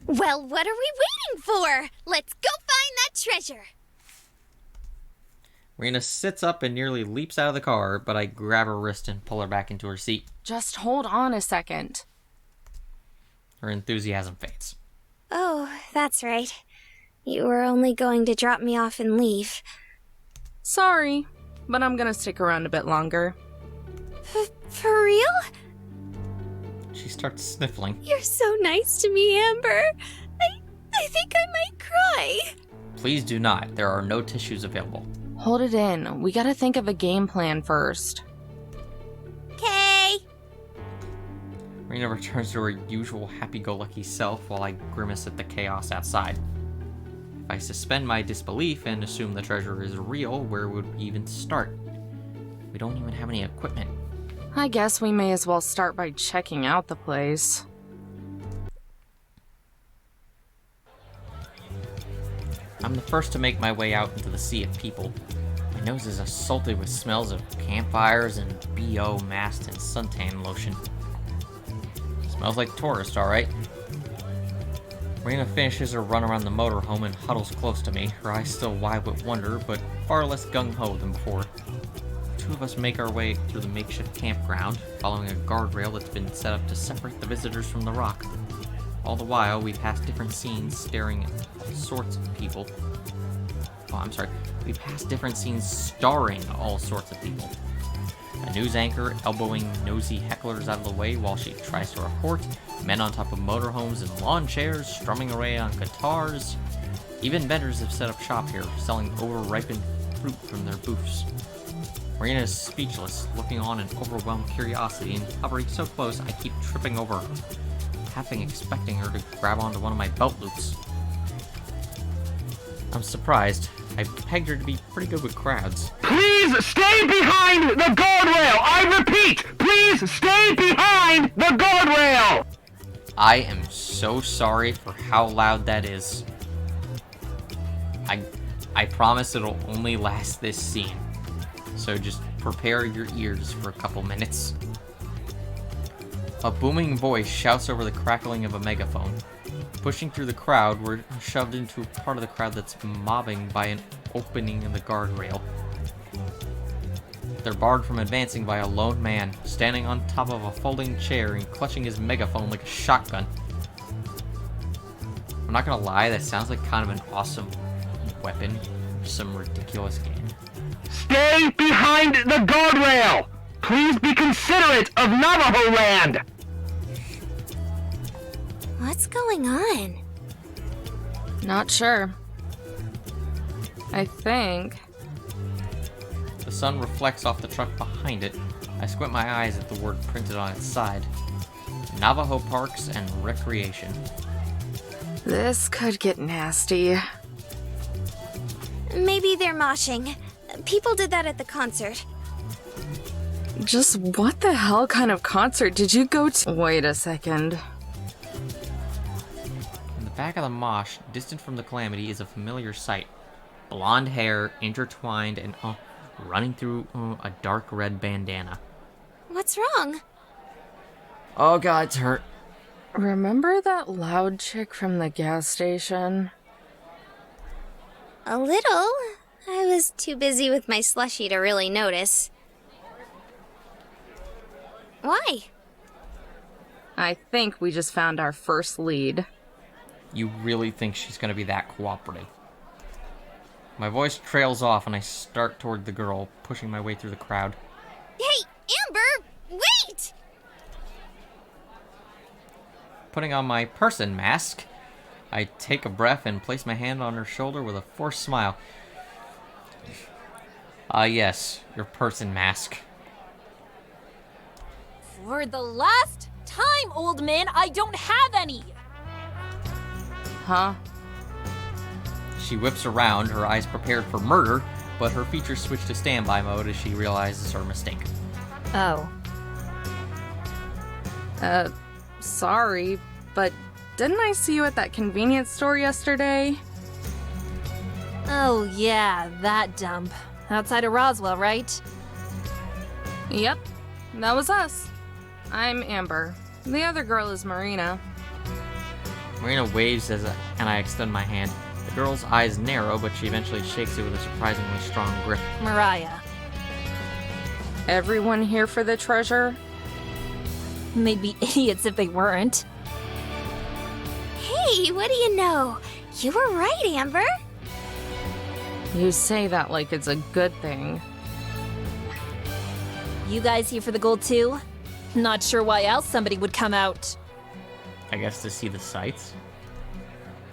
Well, what are we waiting for? Let's go find that treasure! Marina sits up and nearly leaps out of the car, but I grab her wrist and pull her back into her seat. Just hold on a second. Her enthusiasm fades. Oh, that's right. You were only going to drop me off and leave. Sorry, but I'm gonna stick around a bit longer. For real? She starts sniffling. You're so nice to me, Amber. I think I might cry. Please do not. There are no tissues available. Hold it in. We gotta think of a game plan first. Okay. Marina returns to her usual happy-go-lucky self while I grimace at the chaos outside. If I suspend my disbelief and assume the treasure is real, where would we even start? We don't even have any equipment. I guess we may as well start by checking out the place. I'm the first to make my way out into the sea of people. My nose is assaulted with smells of campfires and BO mast and suntan lotion. Smells like tourist, alright. Marina finishes her run around the motorhome and huddles close to me, her eyes still wide with wonder, but far less gung-ho than before. Two of us make our way through the makeshift campground, following a guardrail that's been set up to separate the visitors from the rock. All the while, we pass different scenes staring at all sorts of people. We pass different scenes starring all sorts of people. A news anchor elbowing nosy hecklers out of the way while she tries to report, men on top of motorhomes and lawn chairs strumming away on guitars. Even vendors have set up shop here, selling over-ripened fruit from their booths. Marina is speechless, looking on in overwhelmed curiosity, and hovering so close I keep tripping over her, half expecting her to grab onto one of my belt loops. I'm surprised. I pegged her to be pretty good with crowds. Please stay behind the guardrail! I repeat, please stay behind the guardrail! I am so sorry for how loud that is. I promise it'll only last this scene. So just prepare your ears for a couple minutes. A booming voice shouts over the crackling of a megaphone. Pushing through the crowd, we're shoved into a part of the crowd that's mobbing by an opening in the guardrail. They're barred from advancing by a lone man, standing on top of a folding chair and clutching his megaphone like a shotgun. I'm not gonna lie, that sounds like kind of an awesome weapon for some ridiculous game. Stay behind the guardrail! Please be considerate of Navajo land! What's going on? Not sure. I think. The sun reflects off the truck behind it. I squint my eyes at the word printed on its side. Navajo Parks and Recreation. This could get nasty. Maybe they're moshing. People did that at the concert. Just what the hell kind of concert did you go to? Wait a second. In the back of the mosh, distant from the Calamity, is a familiar sight. Blonde hair, intertwined and running through a dark red bandana. What's wrong? Oh god, it's hurt. Remember that loud chick from the gas station? A little. I was too busy with my slushie to really notice. Why? I think we just found our first lead. You really think she's gonna be that cooperative? My voice trails off and I start toward the girl, pushing my way through the crowd. Hey, Amber! Wait! Putting on my person mask, I take a breath and place my hand on her shoulder with a forced smile. Yes, your person mask. For the last time, old man, I don't have any! Huh? She whips around, her eyes prepared for murder, but her features switch to standby mode as she realizes her mistake. Oh. Sorry, but didn't I see you at that convenience store yesterday? Oh, yeah, that dump. Outside of Roswell, right? Yep, that was us. I'm Amber. The other girl is Marina. Marina waves and I extend my hand. The girl's eyes narrow, but she eventually shakes it with a surprisingly strong grip. Mariah. Everyone here for the treasure? They'd be idiots if they weren't. Hey, what do you know? You were right, Amber. You say that like it's a good thing. You guys here for the gold too? Not sure why else somebody would come out. I guess to see the sights.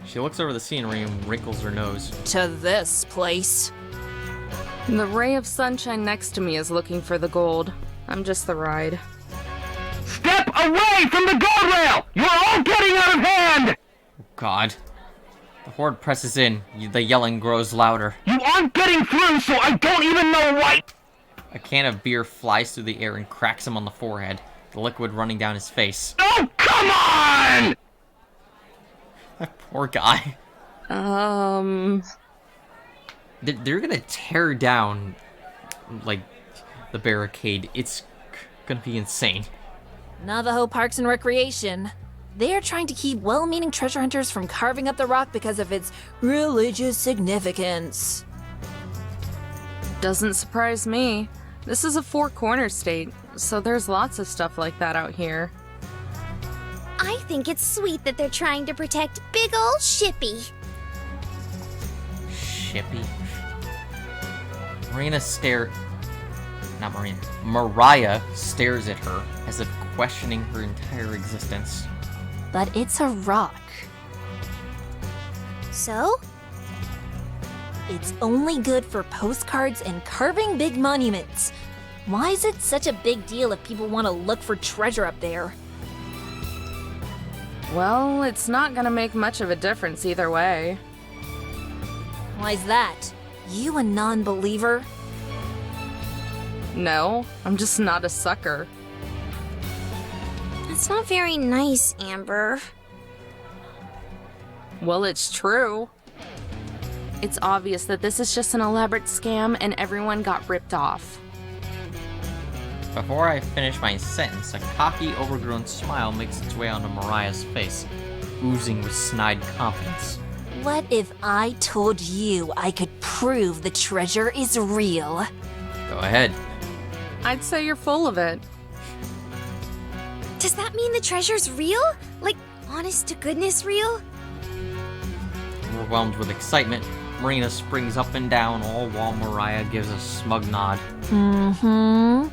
She looks over the scenery and wrinkles her nose. To this place. The ray of sunshine next to me is looking for the gold. I'm just the ride. Step away from the guardrail! You're all getting out of hand! God. The horde presses in. The yelling grows louder. You aren't getting through, so I don't even know why. A can of beer flies through the air and cracks him on the forehead, the liquid running down his face. Oh, come on! Poor guy. They're gonna tear down, like, the barricade. It's gonna be insane. Navajo Parks and Recreation. They are trying to keep well-meaning treasure hunters from carving up the rock because of its religious significance. Doesn't surprise me. This is a Four Corners state, so there's lots of stuff like that out here. I think it's sweet that they're trying to protect big ol' Shippy. Shippy. Mariah stares at her as if questioning her entire existence. But it's a rock. So? It's only good for postcards and carving big monuments. Why is it such a big deal if people want to look for treasure up there? Well, it's not gonna make much of a difference either way. Why's that? You a non-believer? No, I'm just not a sucker. That's not very nice, Amber. Well, it's true. It's obvious that this is just an elaborate scam and everyone got ripped off. Before I finish my sentence, a cocky, overgrown smile makes its way onto Mariah's face, oozing with snide confidence. What if I told you I could prove the treasure is real? Go ahead. I'd say you're full of it. Does that mean the treasure's real? Like, honest to goodness real? Overwhelmed with excitement, Marina springs up and down, all while Mariah gives a smug nod. Mm-hmm.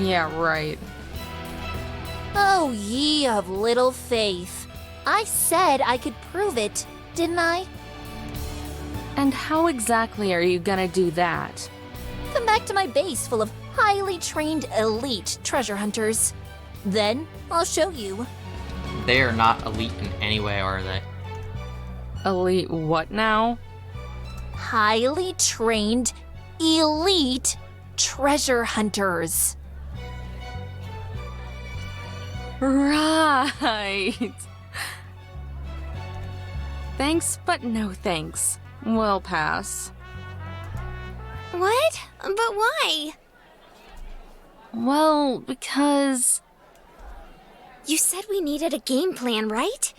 Yeah, right. Oh, ye of little faith. I said I could prove it, didn't I? And how exactly are you gonna do that? Come back to my base full of highly trained elite treasure hunters. Then I'll show you. They are not elite in any way, are they? Elite what now? Highly trained elite treasure hunters. Right. Thanks, but no thanks. We'll pass. What? But why? Well, because... You said we needed a game plan, right?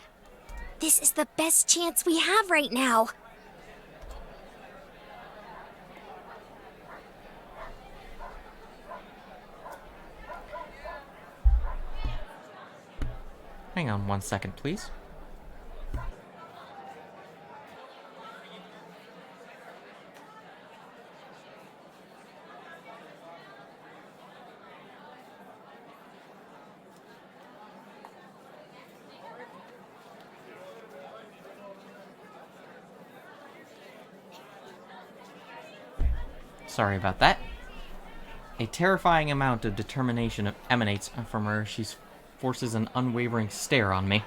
This is the best chance we have right now. Hang on 1 second, please. Sorry about that. A terrifying amount of determination emanates from her. She forces an unwavering stare on me.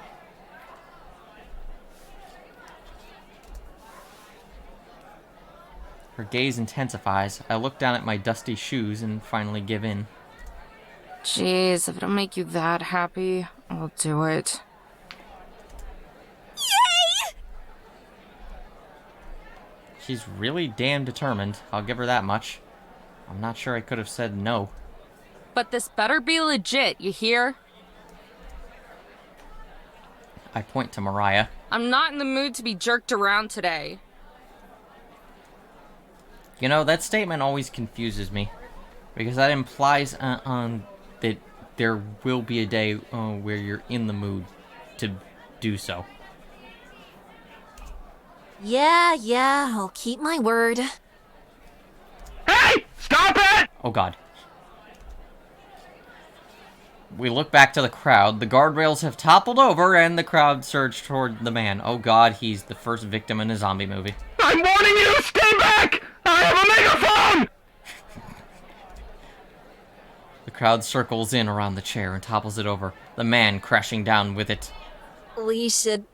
Her gaze intensifies. I look down at my dusty shoes and finally give in. Jeez, if it'll make you that happy, I'll do it. She's really damn determined. I'll give her that much. I'm not sure I could have said no. But this better be legit, you hear? I point to Mariah. I'm not in the mood to be jerked around today. You know, that statement always confuses me. Because that implies that there will be a day where you're in the mood to do so. Yeah, I'll keep my word. Hey! Stop it! Oh god. We look back to the crowd. The guardrails have toppled over and the crowd surged toward the man. Oh god, he's the first victim in a zombie movie. I'm warning you! Stay back! I have a megaphone! The crowd circles in around the chair and topples it over, the man crashing down with it. We should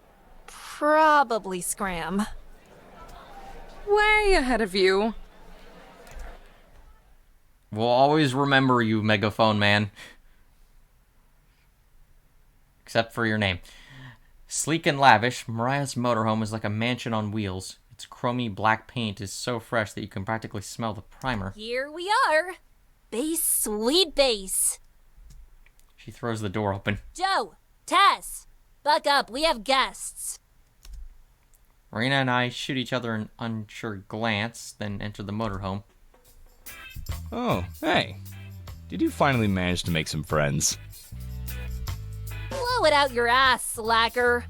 probably scram. Way ahead of you. We'll always remember you, Megaphone Man. Except for your name. Sleek and lavish, Mariah's motorhome is like a mansion on wheels. Its chromy black paint is so fresh that you can practically smell the primer. Here we are. Bass, sweet bass. She throws the door open. Joe, Tess, buck up, we have guests. Marina and I shoot each other an unsure glance, then enter the motorhome. Oh, hey. Did you finally manage to make some friends? Blow it out your ass, slacker.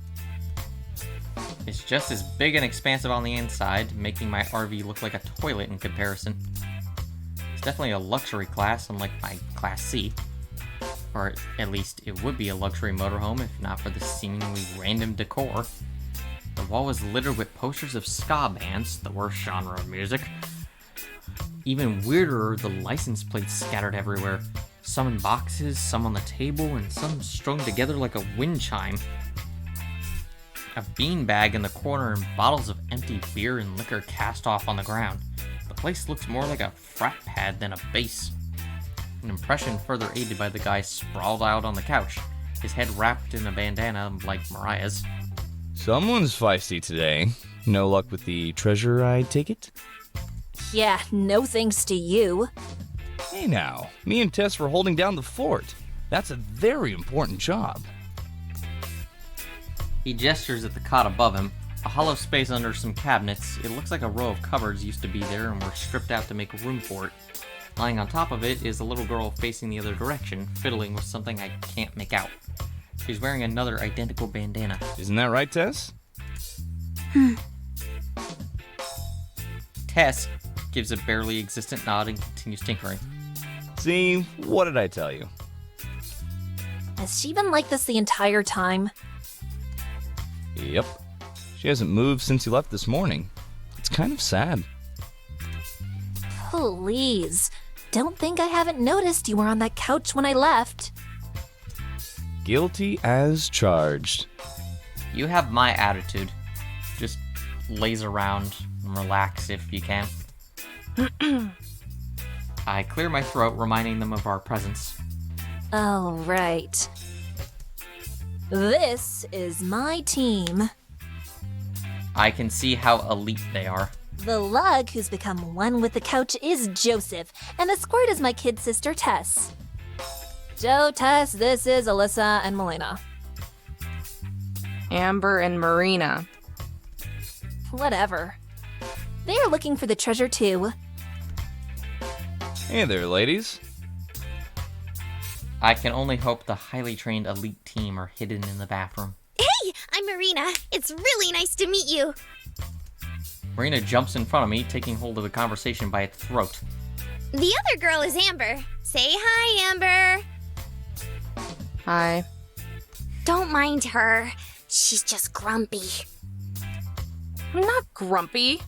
It's just as big and expansive on the inside, making my RV look like a toilet in comparison. It's definitely a luxury class, unlike my Class C. Or at least it would be a luxury motorhome if not for the seemingly random decor. The wall is littered with posters of ska bands, the worst genre of music. Even weirder are the license plates scattered everywhere. Some in boxes, some on the table, and some strung together like a wind chime. A beanbag in the corner and bottles of empty beer and liquor cast off on the ground. The place looks more like a frat pad than a base. An impression further aided by the guy sprawled out on the couch, his head wrapped in a bandana like Mariah's. Someone's feisty today. No luck with the treasure, I take it? Yeah, no thanks to you. Hey now, me and Tess were holding down the fort. That's a very important job. He gestures at the cot above him, a hollow space under some cabinets. It looks like a row of cupboards used to be there and were stripped out to make room for it. Lying on top of it is a little girl facing the other direction, fiddling with something I can't make out. She's wearing another identical bandana. Isn't that right, Tess? Tess gives a barely existent nod and continues tinkering. See, what did I tell you? Has she been like this the entire time? Yep. She hasn't moved since you left this morning. It's kind of sad. Please, don't think I haven't noticed you were on that couch when I left. Guilty as charged. You have my attitude. Just laze around and relax if you can. I clear my throat, reminding them of our presence. Oh, right. This is my team. I can see how elite they are. The lug who's become one with the couch is Joseph, and the squirt is my kid sister Tess. Joe, Tess, this is Alyssa and Melina. Amber and Marina. Whatever. They are looking for the treasure too. Hey there, ladies. I can only hope the highly trained elite team are hidden in the bathroom. Hey, I'm Marina. It's really nice to meet you. Marina jumps in front of me, taking hold of the conversation by its throat. The other girl is Amber. Say hi, Amber. Hi. Don't mind her. She's just grumpy. I'm not grumpy.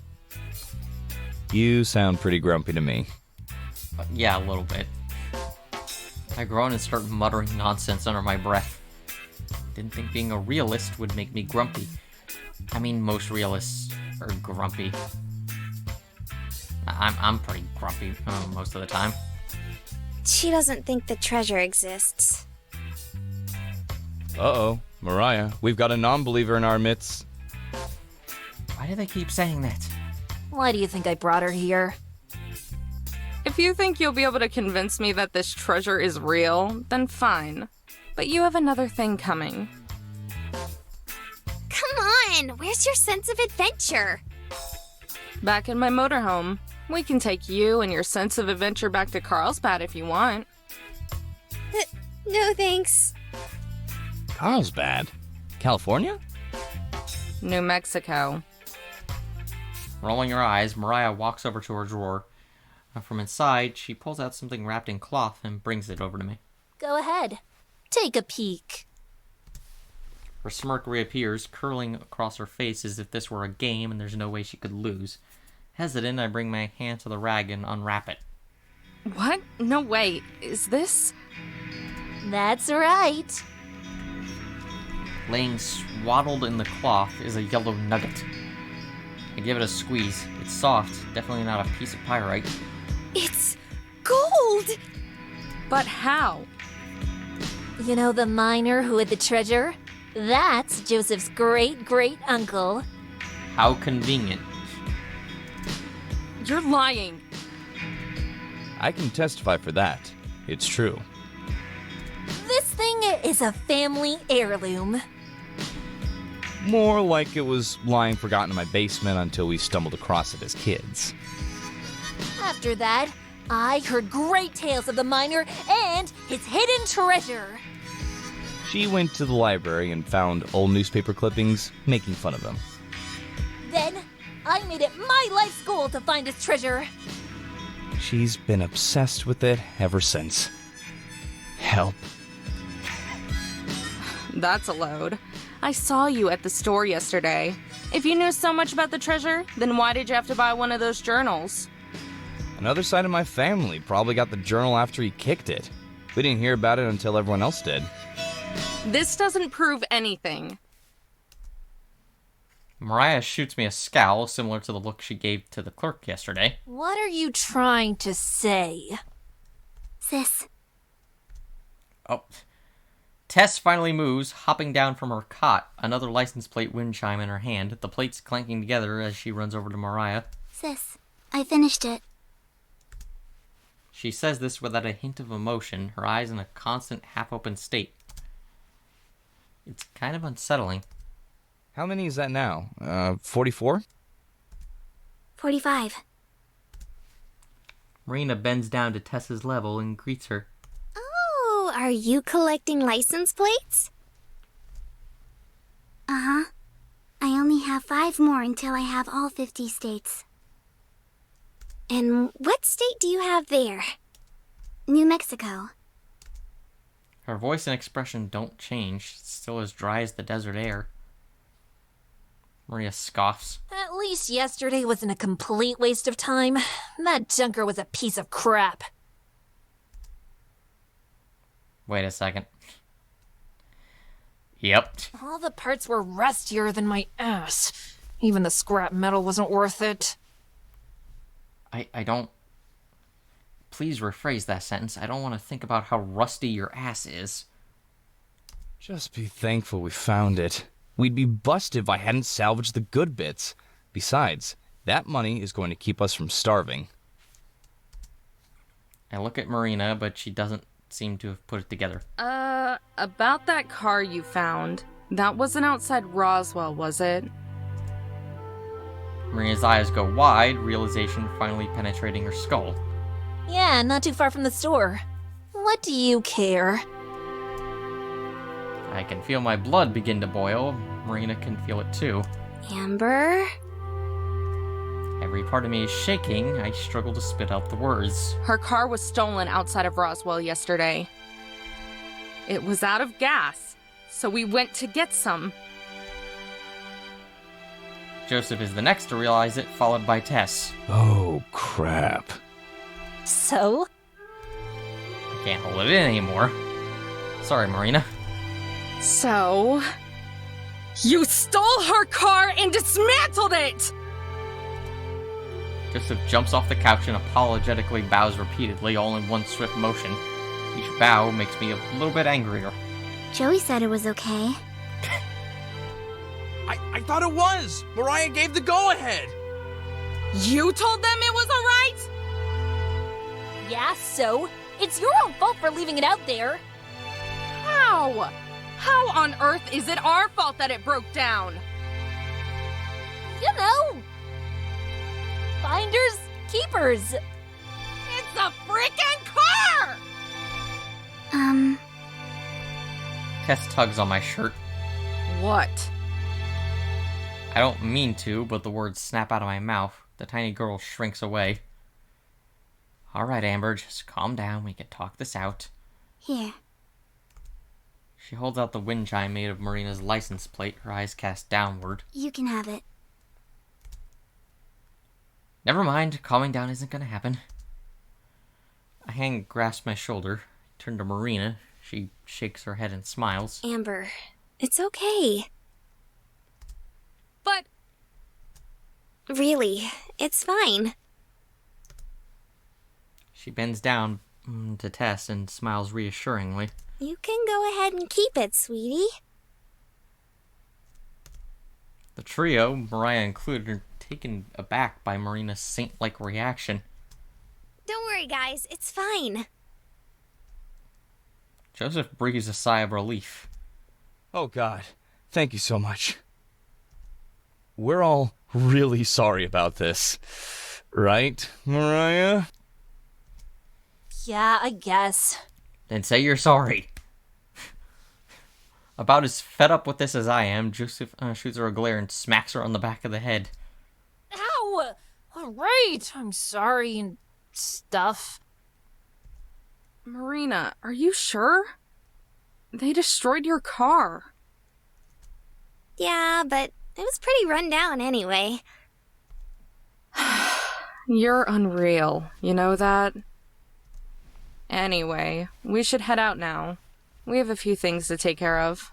You sound pretty grumpy to me. Yeah, a little bit. I groan and start muttering nonsense under my breath. Didn't think being a realist would make me grumpy. I mean, most realists are grumpy. I'm pretty grumpy most of the time. She doesn't think the treasure exists. Uh-oh, Mariah, we've got a non-believer in our midst. Why do they keep saying that? Why do you think I brought her here? If you think you'll be able to convince me that this treasure is real, then fine. But you have another thing coming. Come on, where's your sense of adventure? Back in my motorhome. We can take you and your sense of adventure back to Carlsbad if you want. No thanks. Carlsbad? California? New Mexico. Rolling her eyes, Mariah walks over to her drawer. From inside, she pulls out something wrapped in cloth and brings it over to me. Go ahead. Take a peek. Her smirk reappears, curling across her face as if this were a game and there's no way she could lose. Hesitant, I bring my hand to the rag and unwrap it. What? No, wait. Is this? That's right. Laying swaddled in the cloth is a yellow nugget. I give it a squeeze. It's soft, definitely not a piece of pyrite. It's gold! But how? You know the miner who hid the treasure? That's Joseph's great-great-uncle. How convenient. You're lying. I can testify for that. It's true. This thing is a family heirloom. More like it was lying forgotten in my basement until we stumbled across it as kids. After that, I heard great tales of the miner and his hidden treasure. She went to the library and found old newspaper clippings making fun of him. Then, I made it my life's goal to find his treasure. She's been obsessed with it ever since. Help. That's a load. I saw you at the store yesterday. If you knew so much about the treasure, then why did you have to buy one of those journals? Another side of my family probably got the journal after he kicked it. We didn't hear about it until everyone else did. This doesn't prove anything. Mariah shoots me a scowl similar to the look she gave to the clerk yesterday. What are you trying to say? Sis, Oh. Tess finally moves, hopping down from her cot, another license plate wind chime in her hand, the plates clanking together as she runs over to Mariah. sis, I finished it. She says this without a hint of emotion, her eyes in a constant half-open state. It's kind of unsettling. How many is that now? 44? 45. Marina bends down to Tess's level and greets her. Oh, are you collecting license plates? Uh-huh. I only have 5 more until I have all 50 states. And what state do you have there? New Mexico. Her voice and expression don't change, it's still as dry as the desert air. Maria scoffs. At least yesterday wasn't a complete waste of time. That junker was a piece of crap. Wait a second. Yep. All the parts were rustier than my ass. Even the scrap metal wasn't worth it. I don't... Please rephrase that sentence. I don't want to think about how rusty your ass is. Just be thankful we found it. We'd be busted if I hadn't salvaged the good bits. Besides, that money is going to keep us from starving. I look at Marina, but she doesn't seem to have put it together. About that car you found. That wasn't outside Roswell, was it? Marina's eyes go wide, realization finally penetrating her skull. Yeah, not too far from the store. What do you care? I can feel my blood begin to boil. Marina can feel it too. Amber? Every part of me is shaking. I struggle to spit out the words. Her car was stolen outside of Roswell yesterday. It was out of gas, so we went to get some. Joseph is the next to realize it, followed by Tess. Oh, crap. So? I can't hold it in anymore. Sorry, Marina. So? You stole her car and dismantled it! Joseph jumps off the couch and apologetically bows repeatedly, all in one swift motion. Each bow makes me a little bit angrier. Joey said it was okay. I thought it was! Mariah gave the go-ahead! You told them it was alright? Yeah, so? It's your own fault for leaving it out there. How? How on earth is it our fault that it broke down? You know. Finders, keepers. It's a freaking car! Tess tugs on my shirt. What? I don't mean to, but the words snap out of my mouth. The tiny girl shrinks away. Alright, Amber, just calm down. We can talk this out. Here. She holds out the wind chime made of Marina's license plate, her eyes cast downward. You can have it. Never mind, calming down isn't gonna happen. A hand grasps my shoulder. I turn to Marina. She shakes her head and smiles. Amber, it's okay. But... Really, it's fine. She bends down to Tess and smiles reassuringly. You can go ahead and keep it, sweetie. The trio, Mariah included, are taken aback by Marina's saint-like reaction. Don't worry, guys, it's fine. Joseph breathes a sigh of relief. Oh, God. Thank you so much. We're all really sorry about this. Right, Mariah? Yeah, I guess. Then say you're sorry. About as fed up with this as I am, Joseph shoots her a glare and smacks her on the back of the head. Ow! Alright, I'm sorry and stuff. Marina, are you sure? They destroyed your car. Yeah, but it was pretty run down anyway. You're unreal, you know that? Anyway, we should head out now. We have a few things to take care of.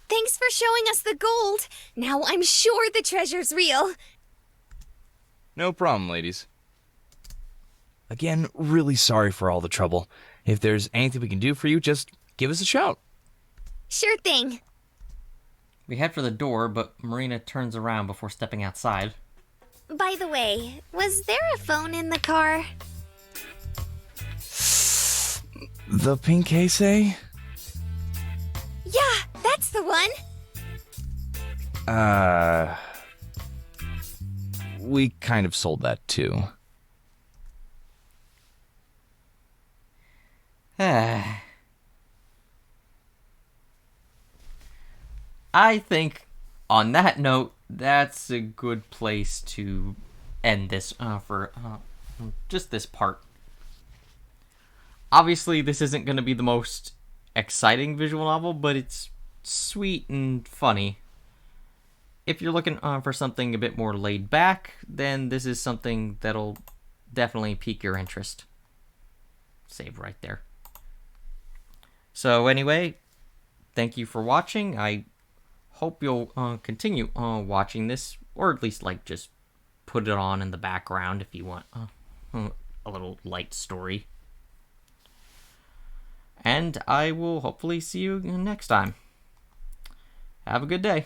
Thanks for showing us the gold. Now I'm sure the treasure's real. No problem, ladies. Again, really sorry for all the trouble. If there's anything we can do for you, just give us a shout. Sure thing. We head for the door, but Marina turns around before stepping outside. By the way, was there a phone in the car? The pink case, eh? Yeah, that's the one. We kind of sold that too. I think, on that note, that's a good place to end this for just this part. Obviously, this isn't going to be the most exciting visual novel, but it's sweet and funny. If you're looking for something a bit more laid back, then this is something that'll definitely pique your interest. Save right there. So anyway, thank you for watching. I hope you'll continue watching this, or at least like just put it on in the background if you want a little light story. And I will hopefully see you next time. Have a good day.